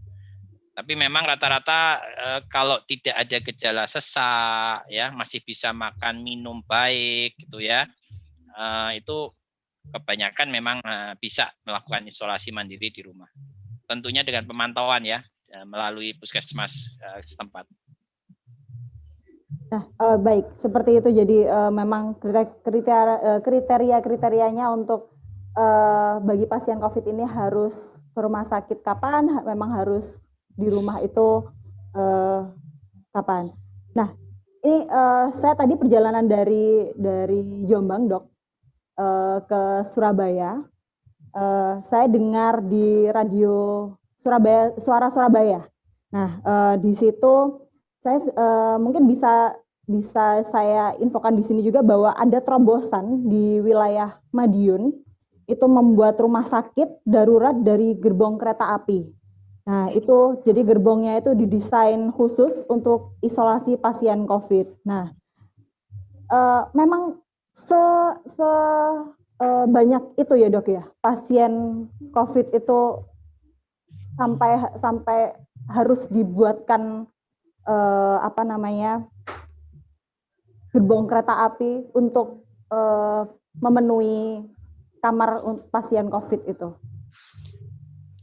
Tapi memang rata-rata kalau tidak ada gejala sesak ya, masih bisa makan minum baik gitu ya, itu kebanyakan memang bisa melakukan isolasi mandiri di rumah. Tentunya dengan pemantauan ya, melalui puskesmas setempat. Nah, baik, seperti itu. Jadi memang kriteria-kriterianya untuk bagi pasien COVID ini harus ke rumah sakit kapan, memang harus di rumah itu kapan. Nah, ini saya tadi perjalanan dari Jombang, Dok, ke Surabaya. Saya dengar di radio Surabaya, Suara Surabaya. Nah, di situ saya mungkin bisa saya infokan di sini juga bahwa ada terobosan di wilayah Madiun, itu membuat rumah sakit darurat dari gerbong kereta api. Nah, itu jadi gerbongnya itu didesain khusus untuk isolasi pasien COVID. Nah, memang banyak itu ya Dok ya, pasien COVID itu sampai harus dibuatkan gerbong kereta api untuk memenuhi kamar pasien COVID itu.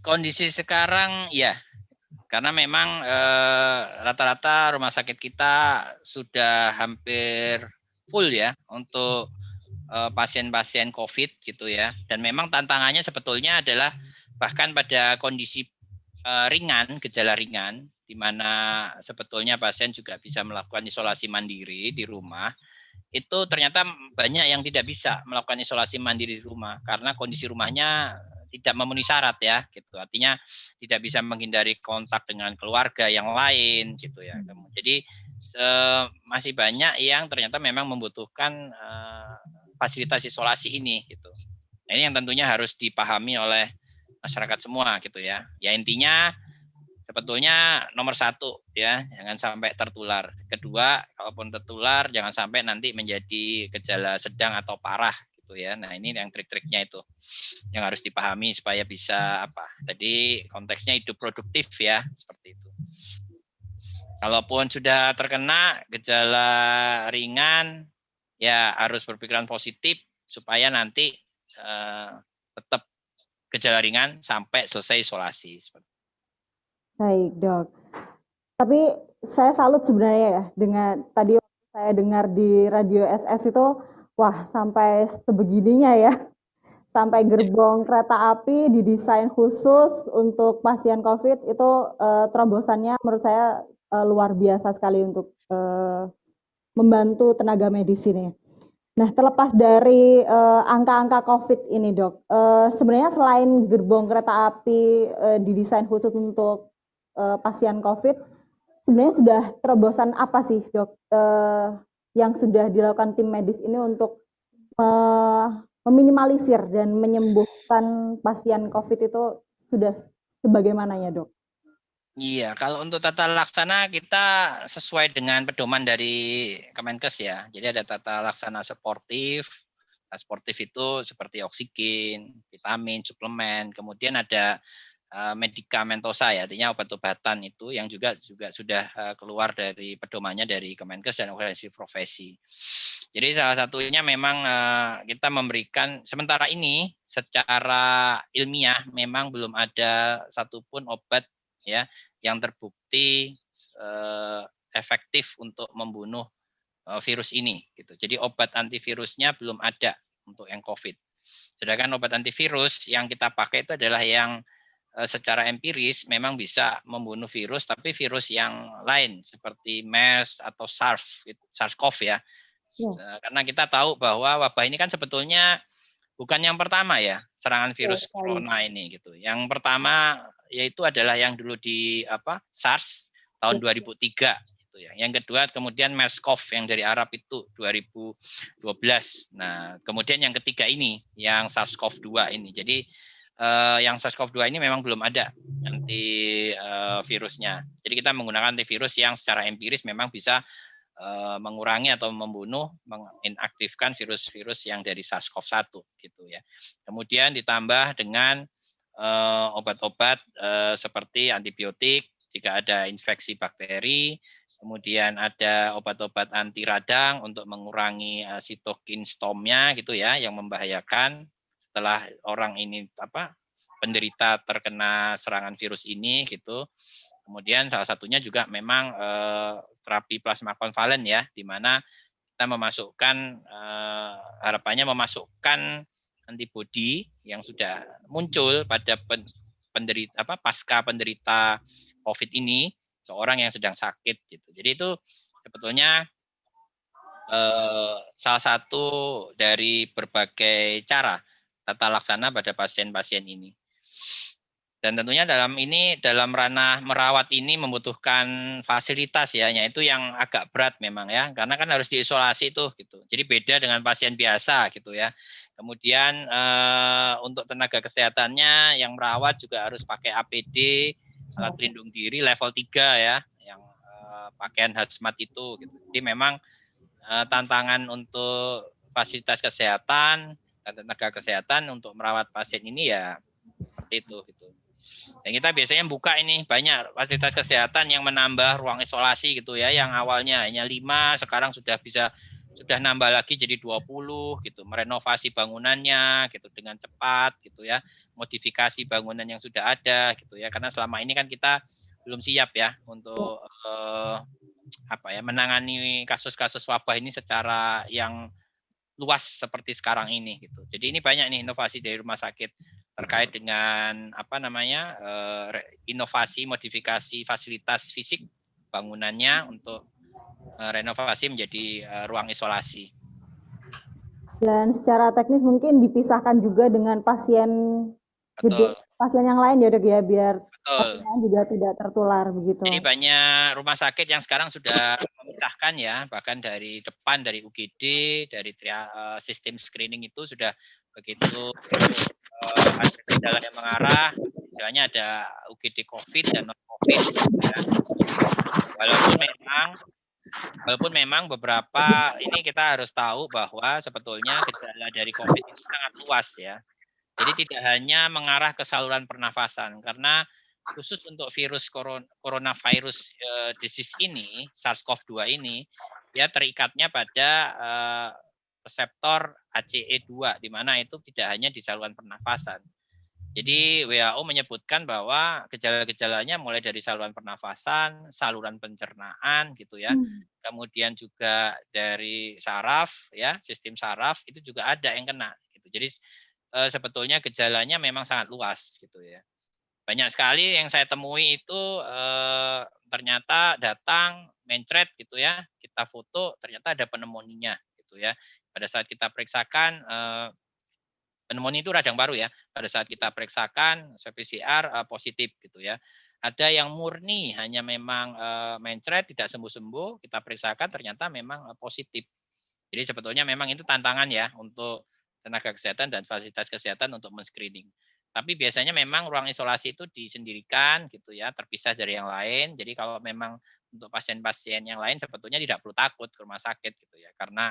Kondisi sekarang ya, karena memang rata-rata rumah sakit kita sudah hampir full ya untuk pasien-pasien COVID gitu ya. Dan memang tantangannya sebetulnya adalah bahkan pada kondisi ringan, gejala ringan, di mana sebetulnya pasien juga bisa melakukan isolasi mandiri di rumah, itu ternyata banyak yang tidak bisa melakukan isolasi mandiri di rumah karena kondisi rumahnya tidak memenuhi syarat ya, gitu. Artinya tidak bisa menghindari kontak dengan keluarga yang lain, gitu ya. Jadi masih banyak yang ternyata memang membutuhkan fasilitas isolasi ini, gitu. Nah, ini yang tentunya harus dipahami oleh masyarakat semua, gitu ya. Ya intinya sebetulnya nomor satu ya, jangan sampai tertular. Kedua, kalaupun tertular, jangan sampai nanti menjadi gejala sedang atau parah. gitu ya. Nah, ini yang trik-triknya itu yang harus dipahami supaya bisa apa? Tadi konteksnya hidup produktif ya, seperti itu. Kalaupun sudah terkena gejala ringan, ya harus berpikiran positif supaya nanti tetap gejala ringan sampai selesai isolasi. Baik, Dok. Tapi saya salut sebenarnya ya dengan tadi saya dengar di radio SS itu, wah sampai sebegininya ya. Sampai gerbong kereta api didesain khusus untuk pasien COVID itu terobosannya menurut saya luar biasa sekali untuk membantu tenaga medis ini. Nah, terlepas dari angka-angka COVID ini, Dok, sebenarnya selain gerbong kereta api didesain khusus untuk pasien COVID, sebenarnya sudah terobosan apa sih, Dok, yang sudah dilakukan tim medis ini untuk meminimalisir dan menyembuhkan pasien COVID itu sudah sebagaimana ya, Dok? Iya, kalau untuk tata laksana kita sesuai dengan pedoman dari Kemenkes ya. Jadi ada tata laksana sportif. Nah, sportif itu seperti oksigen, vitamin, suplemen. Kemudian ada medikamentosa ya, artinya obat-obatan itu yang juga sudah keluar dari pedomannya dari Kemenkes dan organisasi profesi. Jadi salah satunya memang kita memberikan sementara ini secara ilmiah memang belum ada satupun obat ya yang terbukti efektif untuk membunuh virus ini gitu. Jadi obat antivirusnya belum ada untuk yang COVID. Sedangkan obat antivirus yang kita pakai itu adalah yang secara empiris memang bisa membunuh virus, tapi virus yang lain seperti MERS atau SARS-CoV ya. Karena kita tahu bahwa wabah ini kan sebetulnya bukan yang pertama ya serangan virus corona ini gitu. Yang pertama yaitu adalah yang dulu di SARS tahun 2003 gitu ya. Yang kedua kemudian MERS-CoV yang dari Arab itu 2012. Nah, kemudian yang ketiga ini yang SARS-CoV-2 ini. Jadi yang SARS-CoV-2 ini memang belum ada antivirusnya. Jadi kita menggunakan antivirus yang secara empiris memang bisa mengurangi atau membunuh, menginaktifkan virus-virus yang dari SARS-CoV-1 gitu ya. Kemudian ditambah dengan obat-obat seperti antibiotik jika ada infeksi bakteri, kemudian ada obat-obat anti radang untuk mengurangi sitokin stormnya gitu ya, yang membahayakan setelah orang ini penderita terkena serangan virus ini gitu. Kemudian salah satunya juga memang terapi plasma konvalen ya, di mana kita memasukkan harapannya memasukkan antibodi yang sudah muncul pada penderita pasca penderita COVID ini ke orang yang sedang sakit gitu. Jadi itu sebetulnya salah satu dari berbagai cara tata laksana pada pasien-pasien ini. Dan tentunya dalam ranah merawat ini membutuhkan fasilitas ya, yaitu yang agak berat memang ya, karena kan harus diisolasi tuh gitu. Jadi beda dengan pasien biasa gitu ya. Kemudian untuk tenaga kesehatannya yang merawat juga harus pakai APD, alat pelindung diri level 3 ya, yang pakaian hazmat itu gitu. Jadi memang tantangan untuk fasilitas kesehatan dan tenaga kesehatan untuk merawat pasien ini ya seperti itu gitu. Dan kita biasanya buka ini banyak fasilitas kesehatan yang menambah ruang isolasi gitu ya, yang awalnya hanya 5 sekarang sudah nambah lagi jadi 20 gitu, merenovasi bangunannya gitu dengan cepat gitu ya, modifikasi bangunan yang sudah ada gitu ya, karena selama ini kan kita belum siap ya untuk menangani kasus-kasus wabah ini secara yang luas seperti sekarang ini gitu. Jadi ini banyak nih inovasi dari rumah sakit terkait dengan inovasi modifikasi fasilitas fisik bangunannya untuk renovasi menjadi ruang isolasi. Dan secara teknis mungkin dipisahkan juga dengan pasien yang lain ya, Dok ya, biar pasien juga tidak tertular begitu. Jadi banyak rumah sakit yang sekarang sudah memisahkan ya, bahkan dari depan dari UGD, dari sistem screening itu sudah begitu ada gejala yang mengarah, misalnya ada UGD COVID dan non COVID. Ya. Walaupun memang Walaupun memang beberapa ini kita harus tahu bahwa sebetulnya gejala dari COVID itu sangat luas ya. Jadi tidak hanya mengarah ke saluran pernafasan, karena khusus untuk virus coronavirus disease ini, SARS-CoV-2 ini, ya terikatnya pada reseptor ACE2, di mana itu tidak hanya di saluran pernafasan. Jadi WHO menyebutkan bahwa gejala-gejalanya mulai dari saluran pernafasan, saluran pencernaan gitu ya. Kemudian juga dari saraf ya, sistem saraf itu juga ada yang kena gitu. Jadi sebetulnya gejalanya memang sangat luas gitu ya. Banyak sekali yang saya temui itu ternyata datang mencret gitu ya, kita foto ternyata ada pneumonia gitu ya. Pada saat kita periksakan pneumonia itu radang paru ya. Pada saat kita periksakan swab PCR positif gitu ya. Ada yang murni hanya memang mencret tidak sembuh-sembuh, kita periksakan ternyata memang positif. Jadi sebetulnya memang itu tantangan ya untuk tenaga kesehatan dan fasilitas kesehatan untuk men-screening. Tapi biasanya memang ruang isolasi itu disendirikan gitu ya, terpisah dari yang lain. Jadi kalau memang untuk pasien-pasien yang lain sebetulnya tidak perlu takut ke rumah sakit gitu ya, karena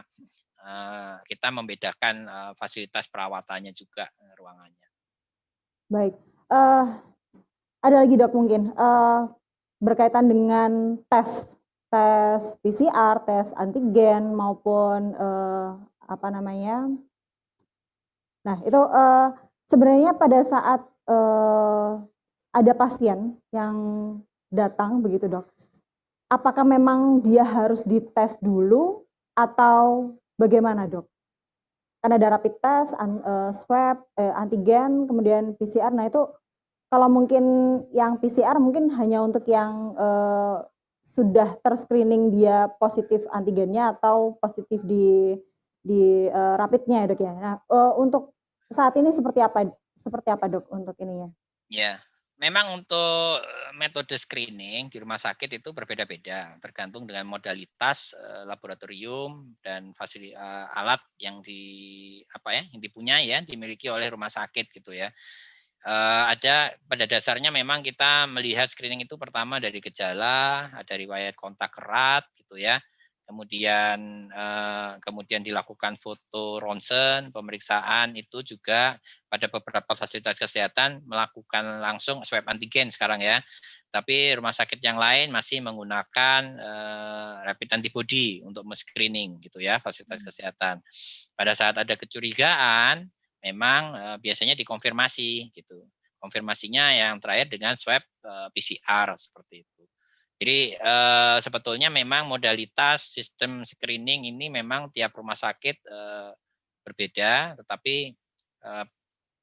kita membedakan fasilitas perawatannya juga ruangannya. Baik, ada lagi dok mungkin berkaitan dengan tes PCR, tes antigen maupun apa namanya. Nah itu sebenarnya pada saat ada pasien yang datang begitu dok, apakah memang dia harus dites dulu atau bagaimana dok? Kan ada rapid test, swab, antigen, kemudian PCR. Nah itu kalau mungkin yang PCR mungkin hanya untuk yang sudah terscreening dia positif antigennya atau positif di rapidnya ya dok ya. Nah untuk saat ini seperti apa dok untuk ininya? Ya. Memang untuk metode screening di rumah sakit itu berbeda-beda, tergantung dengan modalitas laboratorium dan alat yang dipunyai ya, dimiliki oleh rumah sakit gitu ya. Ada pada dasarnya memang kita melihat screening itu pertama dari gejala, ada riwayat kontak erat gitu ya. Kemudian dilakukan foto ronsen, pemeriksaan itu juga pada beberapa fasilitas kesehatan melakukan langsung swab antigen sekarang ya. Tapi rumah sakit yang lain masih menggunakan rapid antibody untuk men-screening gitu ya, fasilitas kesehatan. Pada saat ada kecurigaan, memang biasanya dikonfirmasi gitu. Konfirmasinya yang terakhir dengan swab PCR seperti itu. Jadi sebetulnya memang modalitas sistem screening ini memang tiap rumah sakit berbeda, tetapi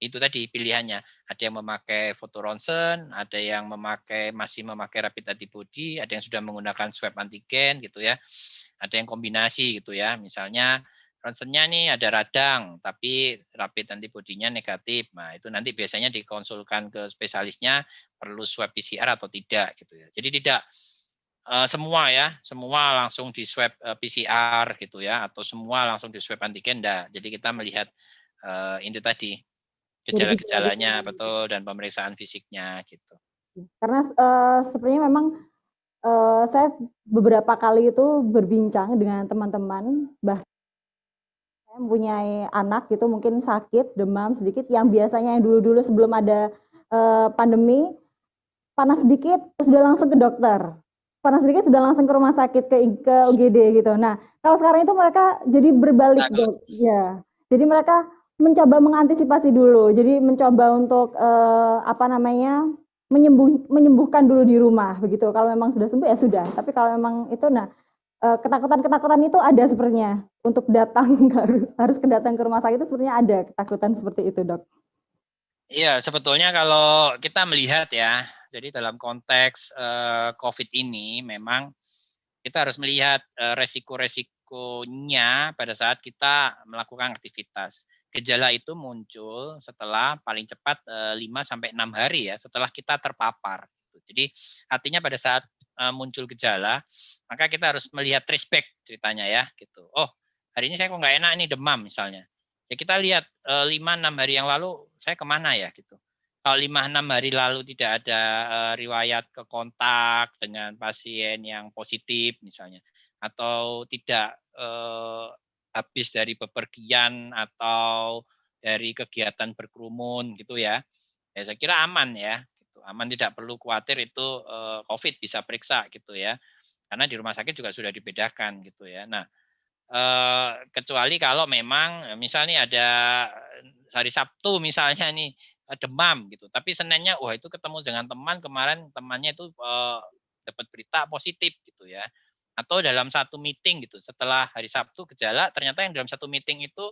itu tadi pilihannya. Ada yang memakai foto ronsen, ada yang masih memakai rapid antibody, ada yang sudah menggunakan swab antigen gitu ya. Ada yang kombinasi gitu ya. Misalnya ronsennya nih ada radang, tapi rapid antibody-nya negatif. Nah, itu nanti biasanya dikonsulkan ke spesialisnya perlu swab PCR atau tidak gitu ya. Jadi tidak semua langsung di swab PCR gitu ya, atau semua langsung di swab antigen enggak. Jadi kita melihat itu tadi gejala-gejalanya betul dan pemeriksaan fisiknya gitu. Karena sebenarnya memang saya beberapa kali itu berbincang dengan teman-teman, bahkan saya mempunyai anak gitu mungkin sakit demam sedikit yang biasanya yang dulu-dulu sebelum ada pandemi panas sedikit sudah langsung ke dokter. Panas sedikit sudah langsung ke rumah sakit ke UGD gitu. Nah, kalau sekarang itu mereka jadi berbalik dok. Ya. Jadi mereka mencoba mengantisipasi dulu. Jadi mencoba untuk menyembuhkan dulu di rumah begitu. Kalau memang sudah sembuh ya sudah. Tapi kalau memang itu ketakutan itu ada sepertinya untuk harus datang ke rumah sakit itu sepertinya ada ketakutan seperti itu, dok. Iya, sebetulnya kalau kita melihat ya, jadi dalam konteks COVID ini memang kita harus melihat resiko-resikonya pada saat kita melakukan aktivitas. Gejala itu muncul setelah paling cepat 5-6 hari ya, setelah kita terpapar. Jadi artinya pada saat muncul gejala, maka kita harus melihat trace back ceritanya ya. Gitu. Oh, hari ini saya kok nggak enak nih demam misalnya. Ya kita lihat 5-6 hari yang lalu saya kemana ya gitu. Kalau 5-6 hari lalu tidak ada riwayat ke kontak dengan pasien yang positif misalnya. atau tidak habis dari bepergian atau dari kegiatan berkerumun gitu ya. Ya saya kira aman ya, gitu. Aman, tidak perlu khawatir itu COVID, bisa periksa gitu ya. Karena di rumah sakit juga sudah dibedakan gitu ya. Nah, kecuali kalau memang misalnya ada hari Sabtu misalnya nih demam gitu, tapi Seninnya wah itu ketemu dengan teman, kemarin temannya itu dapat berita positif gitu ya. Atau dalam satu meeting gitu, setelah hari Sabtu gejala, ternyata yang dalam satu meeting itu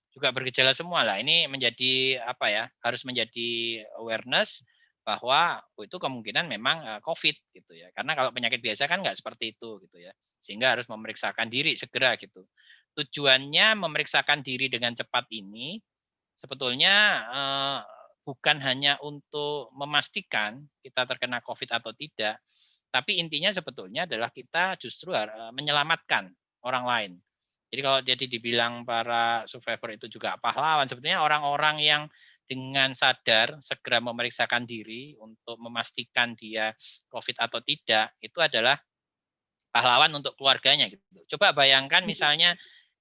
juga bergejala semua lah. Ini menjadi apa ya? Harus menjadi awareness bahwa itu kemungkinan memang COVID gitu ya. Karena kalau penyakit biasa kan nggak seperti itu gitu ya. Sehingga harus memeriksakan diri segera gitu. Tujuannya memeriksakan diri dengan cepat ini sebetulnya bukan hanya untuk memastikan kita terkena COVID atau tidak, tapi intinya sebetulnya adalah kita justru menyelamatkan orang lain. Jadi kalau jadi dibilang para survivor itu juga pahlawan, sebetulnya orang-orang yang dengan sadar segera memeriksakan diri untuk memastikan dia COVID atau tidak, itu adalah pahlawan untuk keluarganya gitu. Coba bayangkan misalnya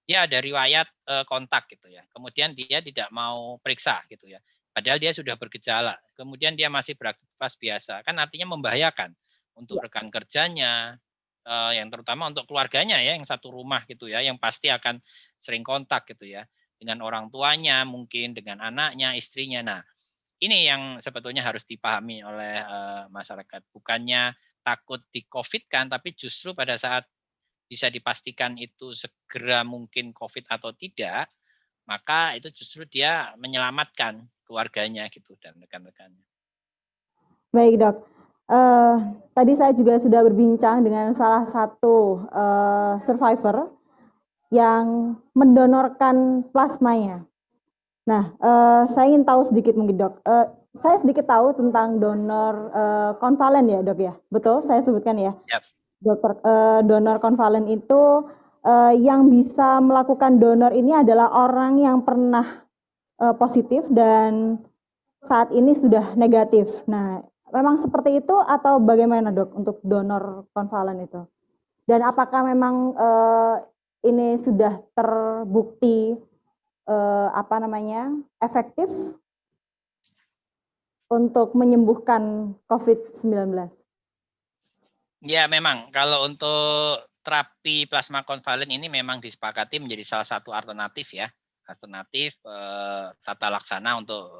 dia ada riwayat kontak gitu ya, kemudian dia tidak mau periksa gitu ya, padahal dia sudah bergejala, kemudian dia masih beraktivitas biasa, kan artinya membahayakan untuk rekan kerjanya, yang terutama untuk keluarganya ya, yang satu rumah gitu ya, yang pasti akan sering kontak gitu ya, dengan orang tuanya mungkin, dengan anaknya, istrinya. Nah, ini yang sebetulnya harus dipahami oleh masyarakat, bukannya takut di-COVID-kan, tapi justru pada saat bisa dipastikan itu segera mungkin COVID atau tidak, maka itu justru dia menyelamatkan keluarganya gitu dan rekan-rekannya. Baik dok, tadi saya juga sudah berbincang dengan salah satu survivor yang mendonorkan plasmanya. Nah, saya ingin tahu sedikit mungkin dok, saya sedikit tahu tentang donor konvalen ya dok ya, betul saya sebutkan ya? Yep. Dokter, donor konvalen itu yang bisa melakukan donor ini adalah orang yang pernah positif dan saat ini sudah negatif. Nah, memang seperti itu atau bagaimana dok untuk donor konvalen itu? Dan apakah memang ini sudah terbukti efektif untuk menyembuhkan COVID-19? Ya memang kalau untuk terapi plasma konvalen ini memang disepakati menjadi salah satu alternatif ya, alternatif tata laksana untuk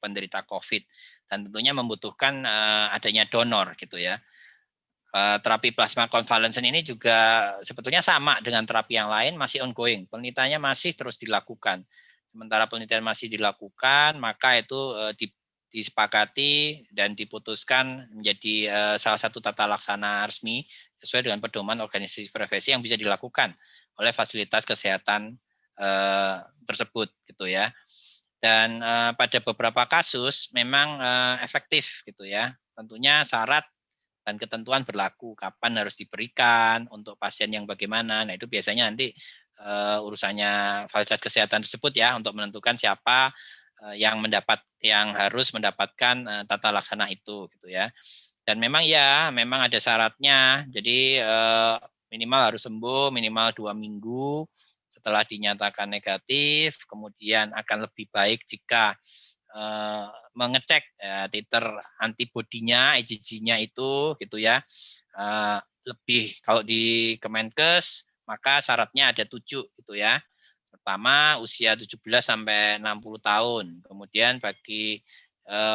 penderita COVID, dan tentunya membutuhkan adanya donor gitu ya. Terapi plasma konvalensen ini juga sebetulnya sama dengan terapi yang lain, masih ongoing, penelitiannya masih terus dilakukan. Sementara penelitian masih dilakukan, maka itu disepakati dan diputuskan menjadi salah satu tata laksana resmi sesuai dengan pedoman organisasi profesi yang bisa dilakukan oleh fasilitas kesehatan tersebut gitu ya. Dan pada beberapa kasus memang efektif gitu ya. Tentunya syarat dan ketentuan berlaku kapan harus diberikan untuk pasien yang bagaimana. Nah itu biasanya nanti urusannya fasilitas kesehatan tersebut ya untuk menentukan siapa yang harus mendapatkan tata laksana itu gitu ya. Dan memang ada syaratnya. Jadi minimal harus sembuh minimal 2 minggu setelah dinyatakan negatif. Kemudian akan lebih baik jika mengecek titer antibodinya, IgG-nya itu gitu ya. Lebih kalau di Kemenkes maka syaratnya ada 7 gitu ya. Pertama usia 17 sampai 60 tahun. Kemudian bagi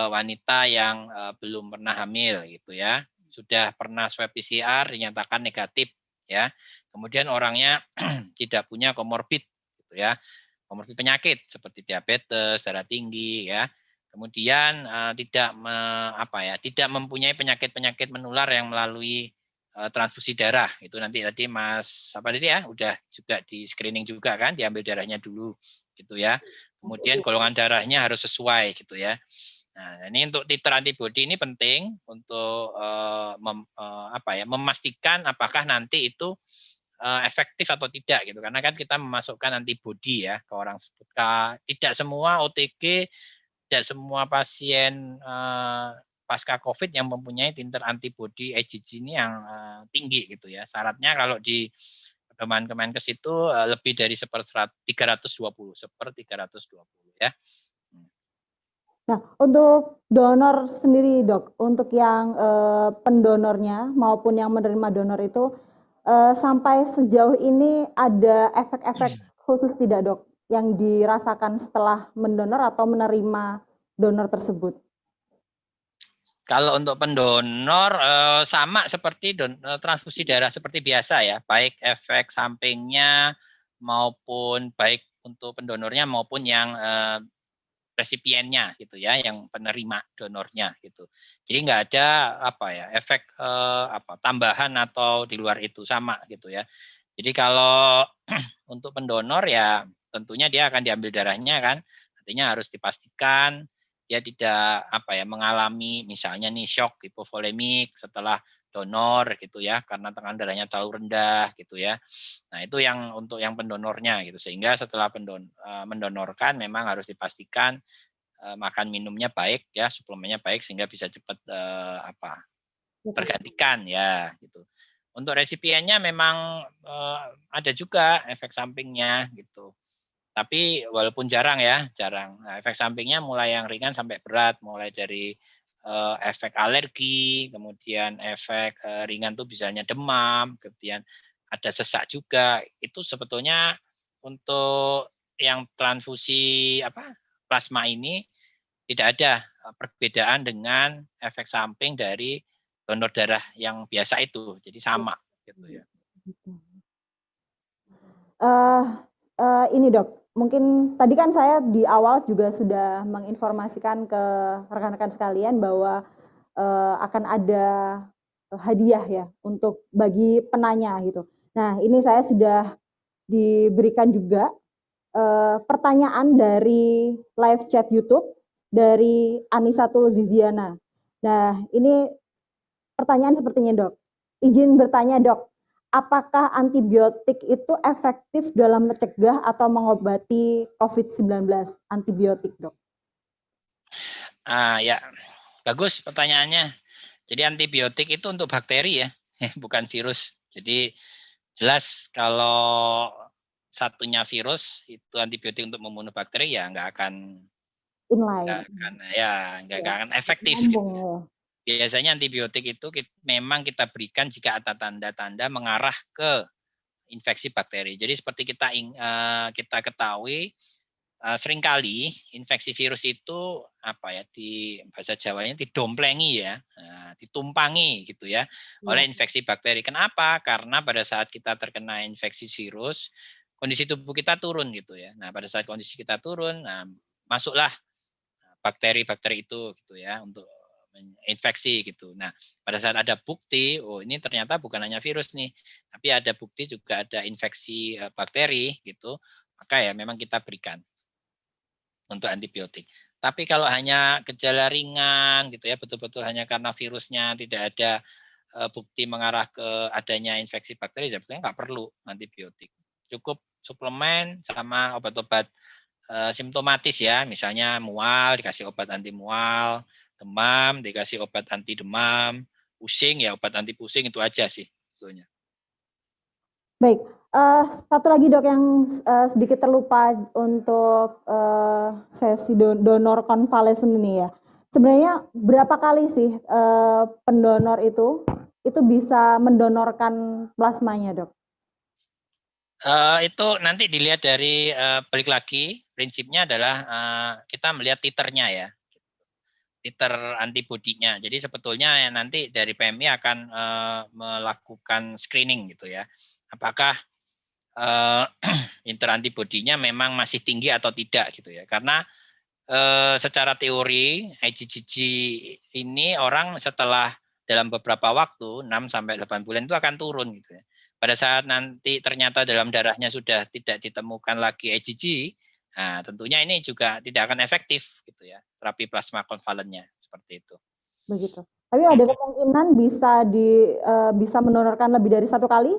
wanita yang belum pernah hamil gitu ya. Sudah pernah swab PCR dinyatakan negatif ya. Kemudian orangnya tidak punya komorbid gitu ya. Komorbid penyakit seperti diabetes, darah tinggi ya. Kemudian tidak mempunyai penyakit-penyakit menular yang melalui transfusi darah. Itu nanti tadi Mas udah juga di screening juga kan, diambil darahnya dulu gitu ya. Kemudian golongan darahnya harus sesuai gitu ya. Nah, ini untuk titer antibodi ini penting untuk memastikan apakah nanti itu efektif atau tidak gitu, karena kan kita memasukkan antibodi ya ke orang tersebut. Tidak semua OTG, tidak semua pasien pasca COVID yang mempunyai titer antibodi IgG ini yang tinggi gitu ya. Syaratnya kalau di pedoman Kemenkes itu lebih dari 320 ya. Nah, untuk donor sendiri dok, untuk yang pendonornya maupun yang menerima donor itu sampai sejauh ini ada efek-efek khusus tidak dok yang dirasakan setelah mendonor atau menerima donor tersebut? Kalau untuk pendonor sama seperti transfusi darah seperti biasa ya, baik efek sampingnya maupun baik untuk pendonornya maupun yang resipiennya gitu ya, yang penerima donornya gitu. Jadi nggak ada apa ya efek tambahan atau di luar itu sama gitu ya. Jadi kalau untuk pendonor ya tentunya dia akan diambil darahnya kan, artinya harus dipastikan dia tidak mengalami misalnya nih shock hipovolemik setelah donor gitu ya, karena tekanan darahnya terlalu rendah gitu ya. Nah itu yang untuk yang pendonornya gitu, sehingga setelah mendonorkan memang harus dipastikan makan minumnya baik ya, suplemennya baik sehingga bisa cepat tergantikan ya gitu. Untuk resipiennya memang ada juga efek sampingnya gitu. Tapi walaupun jarang ya, jarang. Nah, efek sampingnya mulai yang ringan sampai berat, mulai dari efek alergi, kemudian efek ringan tuh misalnya demam, kemudian ada sesak juga. Itu sebetulnya untuk yang transfusi plasma ini tidak ada perbedaan dengan efek samping dari donor darah yang biasa itu. Jadi sama gitu ya. Ini dok, mungkin tadi kan saya di awal juga sudah menginformasikan ke rekan-rekan sekalian bahwa akan ada hadiah ya untuk bagi penanya gitu. Nah ini saya sudah diberikan juga pertanyaan dari live chat YouTube dari Anisatul Ziziana. Nah ini pertanyaan sepertinya dok. Izin bertanya dok, apakah antibiotik itu efektif dalam mencegah atau mengobati COVID-19? Antibiotik, dok. Ya, bagus pertanyaannya. Jadi antibiotik itu untuk bakteri ya, bukan virus. Jadi jelas kalau satunya virus itu antibiotik untuk membunuh bakteri ya nggak akan efektif. Gitu. Biasanya antibiotik itu memang kita berikan jika ada tanda-tanda mengarah ke infeksi bakteri. Jadi seperti kita ketahui seringkali infeksi virus itu di bahasa Jawanya didomplengi ya, ditumpangi gitu ya oleh infeksi bakteri. Kenapa? Karena pada saat kita terkena infeksi virus, kondisi tubuh kita turun gitu ya. Nah, pada saat kondisi kita turun, masuklah bakteri-bakteri itu gitu ya untuk infeksi gitu. Nah, pada saat ada bukti, ini ternyata bukan hanya virus nih, tapi ada bukti juga ada infeksi bakteri gitu, maka ya memang kita berikan untuk antibiotik. Tapi kalau hanya gejala ringan gitu ya, betul-betul hanya karena virusnya tidak ada bukti mengarah ke adanya infeksi bakteri, sebetulnya nggak perlu antibiotik. Cukup suplemen sama obat-obat simptomatis ya, misalnya mual dikasih obat anti mual, demam dikasih obat anti demam, pusing ya obat anti pusing, itu aja sih sebetulnya. Baik, satu lagi dok yang sedikit terlupa untuk sesi donor konvalesen ini ya. Sebenarnya berapa kali sih pendonor itu bisa mendonorkan plasmanya dok? Itu nanti dilihat dari balik lagi prinsipnya adalah kita melihat titernya ya, titer antibodinya. Jadi sebetulnya nanti dari PMI akan melakukan screening gitu ya, apakah titer antibodinya memang masih tinggi atau tidak gitu ya. Karena secara teori IgG ini orang setelah dalam beberapa waktu 6 sampai 8 bulan itu akan turun gitu ya. Pada saat nanti ternyata dalam darahnya sudah tidak ditemukan lagi IgG, nah tentunya ini juga tidak akan efektif gitu ya, terapi plasma konvalennya seperti itu. Begitu. Tapi ada kemungkinan bisa mendonorkan lebih dari satu kali?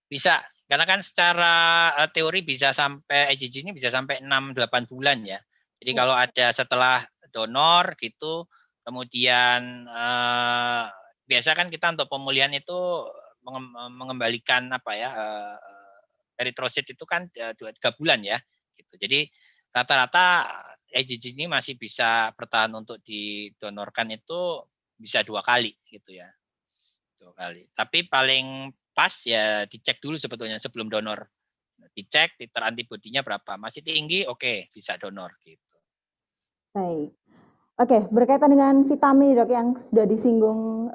Bisa, karena kan secara teori bisa sampai IgG ini bisa sampai 6-8 bulan ya. Jadi kalau ada setelah donor gitu, Kemudian biasa kan kita untuk pemulihan itu mengembalikan apa ya, eritrosit itu kan 3 bulan ya, gitu. Jadi rata-rata IgG ini masih bisa bertahan untuk didonorkan itu bisa 2 kali gitu ya, 2 kali. Tapi paling pas ya dicek dulu sebetulnya sebelum donor. Dicek titer antibodinya berapa, masih tinggi, oke, bisa donor gitu. Baik. Oke, berkaitan dengan vitamin Dok yang sudah disinggung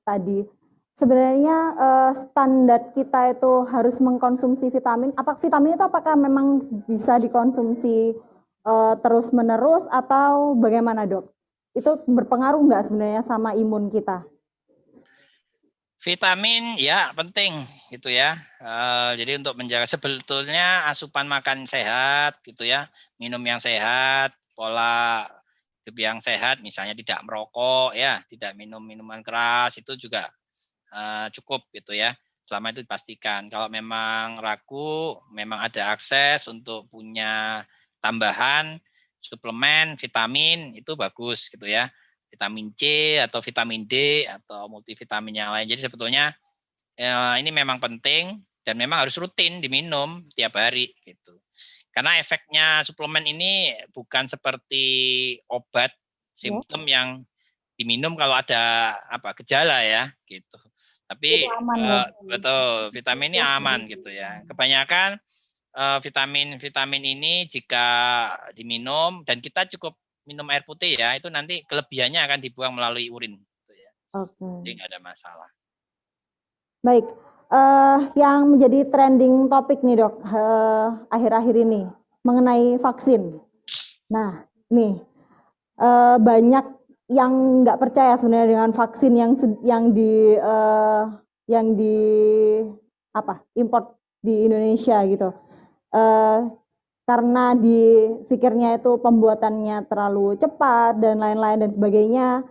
tadi. Sebenarnya standar kita itu harus mengkonsumsi vitamin. Vitamin itu apakah memang bisa dikonsumsi terus-menerus atau bagaimana Dok? Itu berpengaruh nggak sebenarnya sama imun kita? Vitamin ya penting gitu ya. Jadi untuk menjaga sebetulnya asupan makan sehat gitu ya, minum yang sehat, pola hidup yang sehat, misalnya tidak merokok ya, tidak minum minuman keras itu juga cukup gitu ya. Selama itu dipastikan. Kalau memang ragu, memang ada akses untuk punya tambahan suplemen vitamin itu bagus gitu ya. Vitamin C atau vitamin D atau multivitamin yang lain. Jadi sebetulnya ini memang penting dan memang harus rutin diminum tiap hari gitu. Karena efeknya suplemen ini bukan seperti obat simptom yang diminum kalau ada gejala ya gitu. Tapi aman, ya? betul, vitamin ini aman gitu ya. Kebanyakan vitamin ini jika diminum dan kita cukup minum air putih ya, itu nanti kelebihannya akan dibuang melalui urin gitu ya. Oke. Jadi nggak ada masalah. Baik, yang menjadi trending topik nih Dok akhir-akhir ini mengenai vaksin. Nah, nih banyak yang nggak percaya sebenarnya dengan vaksin yang import di Indonesia gitu. Karena dipikirnya itu pembuatannya terlalu cepat dan lain-lain dan sebagainya.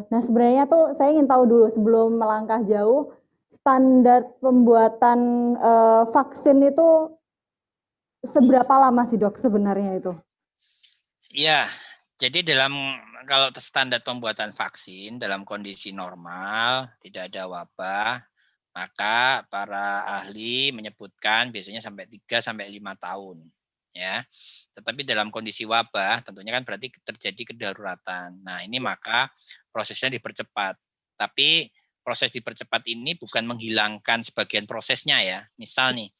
Nah sebenarnya tuh saya ingin tahu dulu sebelum melangkah jauh, standar pembuatan vaksin itu seberapa lama sih Dok sebenarnya itu? Iya, jadi kalau standar pembuatan vaksin dalam kondisi normal, tidak ada wabah, maka para ahli menyebutkan biasanya sampai 3 sampai 5 tahun. Ya, tetapi dalam kondisi wabah tentunya kan berarti terjadi kedaruratan. Nah ini maka prosesnya dipercepat. Tapi proses dipercepat ini bukan menghilangkan sebagian prosesnya ya. Misal nih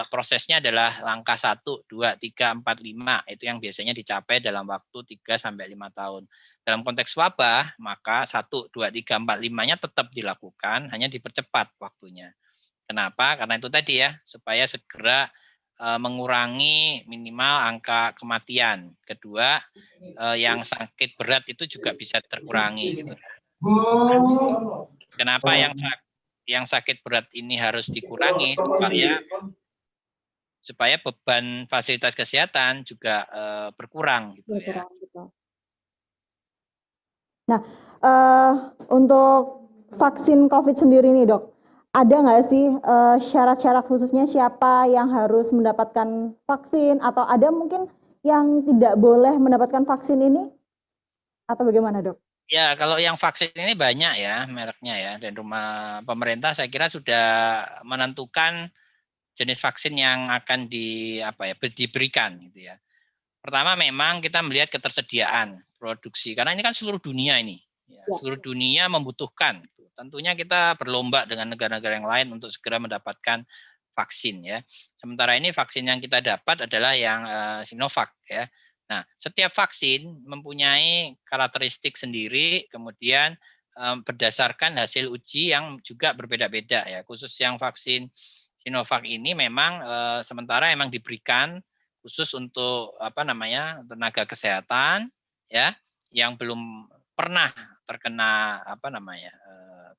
prosesnya adalah langkah 1, 2, 3, 4, 5 itu yang biasanya dicapai dalam waktu 3 sampai 5 tahun. Dalam konteks wabah maka 1, 2, 3, 4, 5-nya tetap dilakukan, hanya dipercepat waktunya. Kenapa? Karena itu tadi ya, supaya segera mengurangi minimal angka kematian. Kedua, yang sakit berat itu juga bisa terkurangi gitu. Kenapa yang sakit berat ini harus dikurangi supaya beban fasilitas kesehatan juga berkurang gitu ya. Nah, untuk vaksin COVID sendiri nih Dok, ada nggak sih syarat-syarat khususnya siapa yang harus mendapatkan vaksin atau ada mungkin yang tidak boleh mendapatkan vaksin ini atau bagaimana Dok? Ya kalau yang vaksin ini banyak ya mereknya ya, dan pemerintah saya kira sudah menentukan jenis vaksin yang akan diberikan gitu ya. Pertama memang kita melihat ketersediaan produksi karena ini kan seluruh dunia ini. Ya, seluruh dunia membutuhkan. Tentunya kita berlomba dengan negara-negara yang lain untuk segera mendapatkan vaksin ya. Sementara ini vaksin yang kita dapat adalah yang Sinovac ya. Nah, setiap vaksin mempunyai karakteristik sendiri, kemudian berdasarkan hasil uji yang juga berbeda-beda ya. Khusus yang vaksin Sinovac ini memang sementara memang diberikan khusus untuk tenaga kesehatan ya yang belum pernah terkena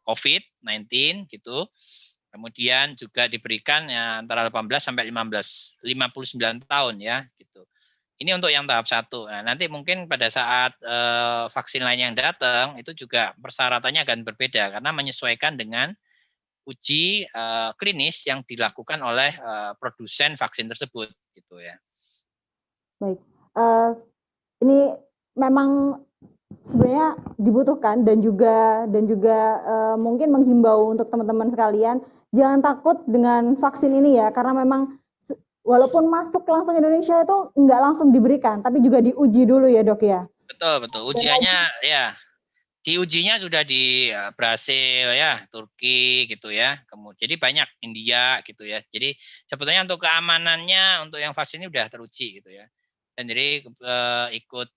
COVID-19 gitu. Kemudian juga diberikan ya, antara 18 sampai 59 tahun ya gitu. Ini untuk yang tahap 1. Nah, nanti mungkin pada saat vaksin lain yang datang itu juga persyaratannya akan berbeda karena menyesuaikan dengan uji klinis yang dilakukan oleh produsen vaksin tersebut gitu ya. Baik, ini memang sebenarnya dibutuhkan dan juga mungkin menghimbau untuk teman-teman sekalian jangan takut dengan vaksin ini ya, karena memang walaupun masuk langsung Indonesia itu nggak langsung diberikan, tapi juga diuji dulu ya dok ya. Betul. Ujiannya ya, diujinya sudah di Brasil ya, Turki gitu ya. Kemudian jadi banyak India gitu ya. Jadi sebetulnya untuk keamanannya untuk yang vaksin ini sudah teruji gitu ya. Dan jadi ikut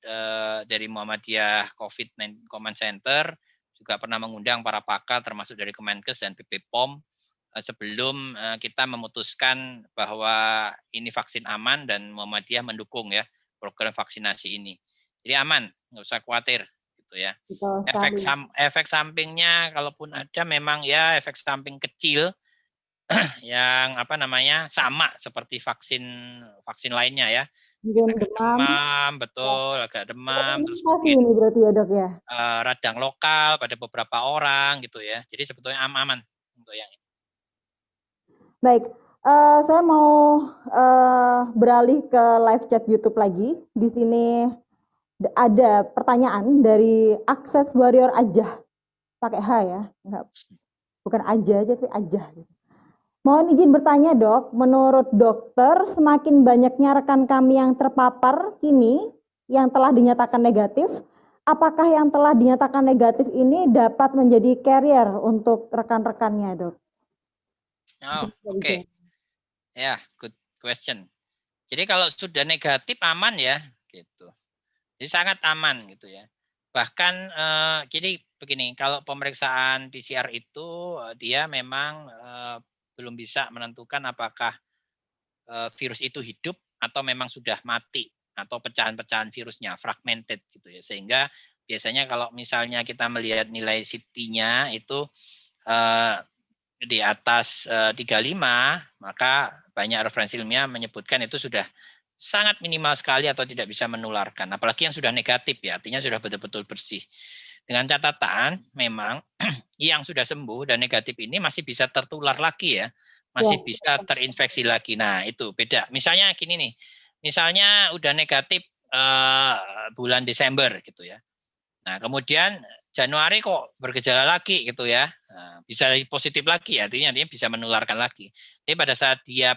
dari Muhammadiyah COVID-19 Command Center juga pernah mengundang para pakar termasuk dari Kemenkes dan BPOM sebelum kita memutuskan bahwa ini vaksin aman dan Muhammadiyah mendukung ya program vaksinasi ini. Jadi aman, nggak usah khawatir gitu ya. Efek sampingnya kalaupun ada memang ya efek samping kecil yang sama seperti vaksin lainnya ya. Mungkin demam, betul, agak demam, terus mungkin ini berarti ya dok ya. Radang lokal pada beberapa orang gitu ya. Jadi sebetulnya aman untuk yang ini. Baik, saya mau beralih ke live chat YouTube lagi. Di sini ada pertanyaan dari Akses Warrior Ajah, pakai H ya, enggak, bukan aja tapi Ajah. Mohon izin bertanya dok, menurut dokter semakin banyaknya rekan kami yang terpapar kini yang telah dinyatakan negatif, apakah yang telah dinyatakan negatif ini dapat menjadi carrier untuk rekan-rekannya dok? Oh, oke. Ya, good question. Jadi kalau sudah negatif aman ya, gitu. Jadi sangat aman gitu ya. Bahkan jadi begini, kalau pemeriksaan PCR itu dia memang belum bisa menentukan apakah virus itu hidup atau memang sudah mati atau pecahan-pecahan virusnya fragmented gitu ya. Sehingga biasanya kalau misalnya kita melihat nilai CT-nya itu di atas 35, maka banyak referensi ilmiah menyebutkan itu sudah sangat minimal sekali atau tidak bisa menularkan. Apalagi yang sudah negatif ya, artinya sudah betul-betul bersih. Dengan catatan memang yang sudah sembuh dan negatif ini masih bisa tertular lagi ya, masih bisa terinfeksi lagi. Nah itu beda. Misalnya gini nih, misalnya udah negatif bulan Desember gitu ya. Nah kemudian Januari kok bergejala lagi gitu ya, nah, bisa positif lagi, artinya bisa menularkan lagi. Jadi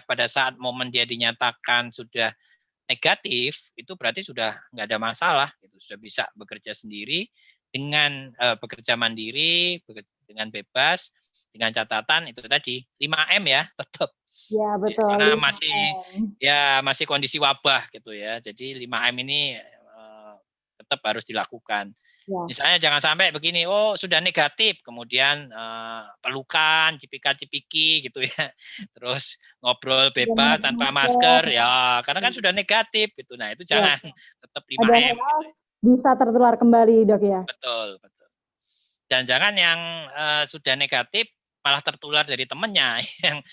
pada saat momen dia dinyatakan sudah negatif, itu berarti sudah nggak ada masalah, gitu. Sudah bisa bekerja sendiri dengan bekerja mandiri, dengan bebas, dengan catatan itu tadi 5M ya tetap. Ya betul. Karena masih kondisi wabah gitu ya. Jadi 5M ini tetap harus dilakukan. Ya. Misalnya jangan sampai begini, oh sudah negatif, kemudian pelukan, cipika-cipiki gitu ya, terus ngobrol bebas tanpa masker, ya karena kan sudah negatif gitu. Nah itu jangan, tetap 5M. Gitu. Bisa tertular kembali dok ya? Betul. Dan jangan yang sudah negatif malah tertular dari temannya yang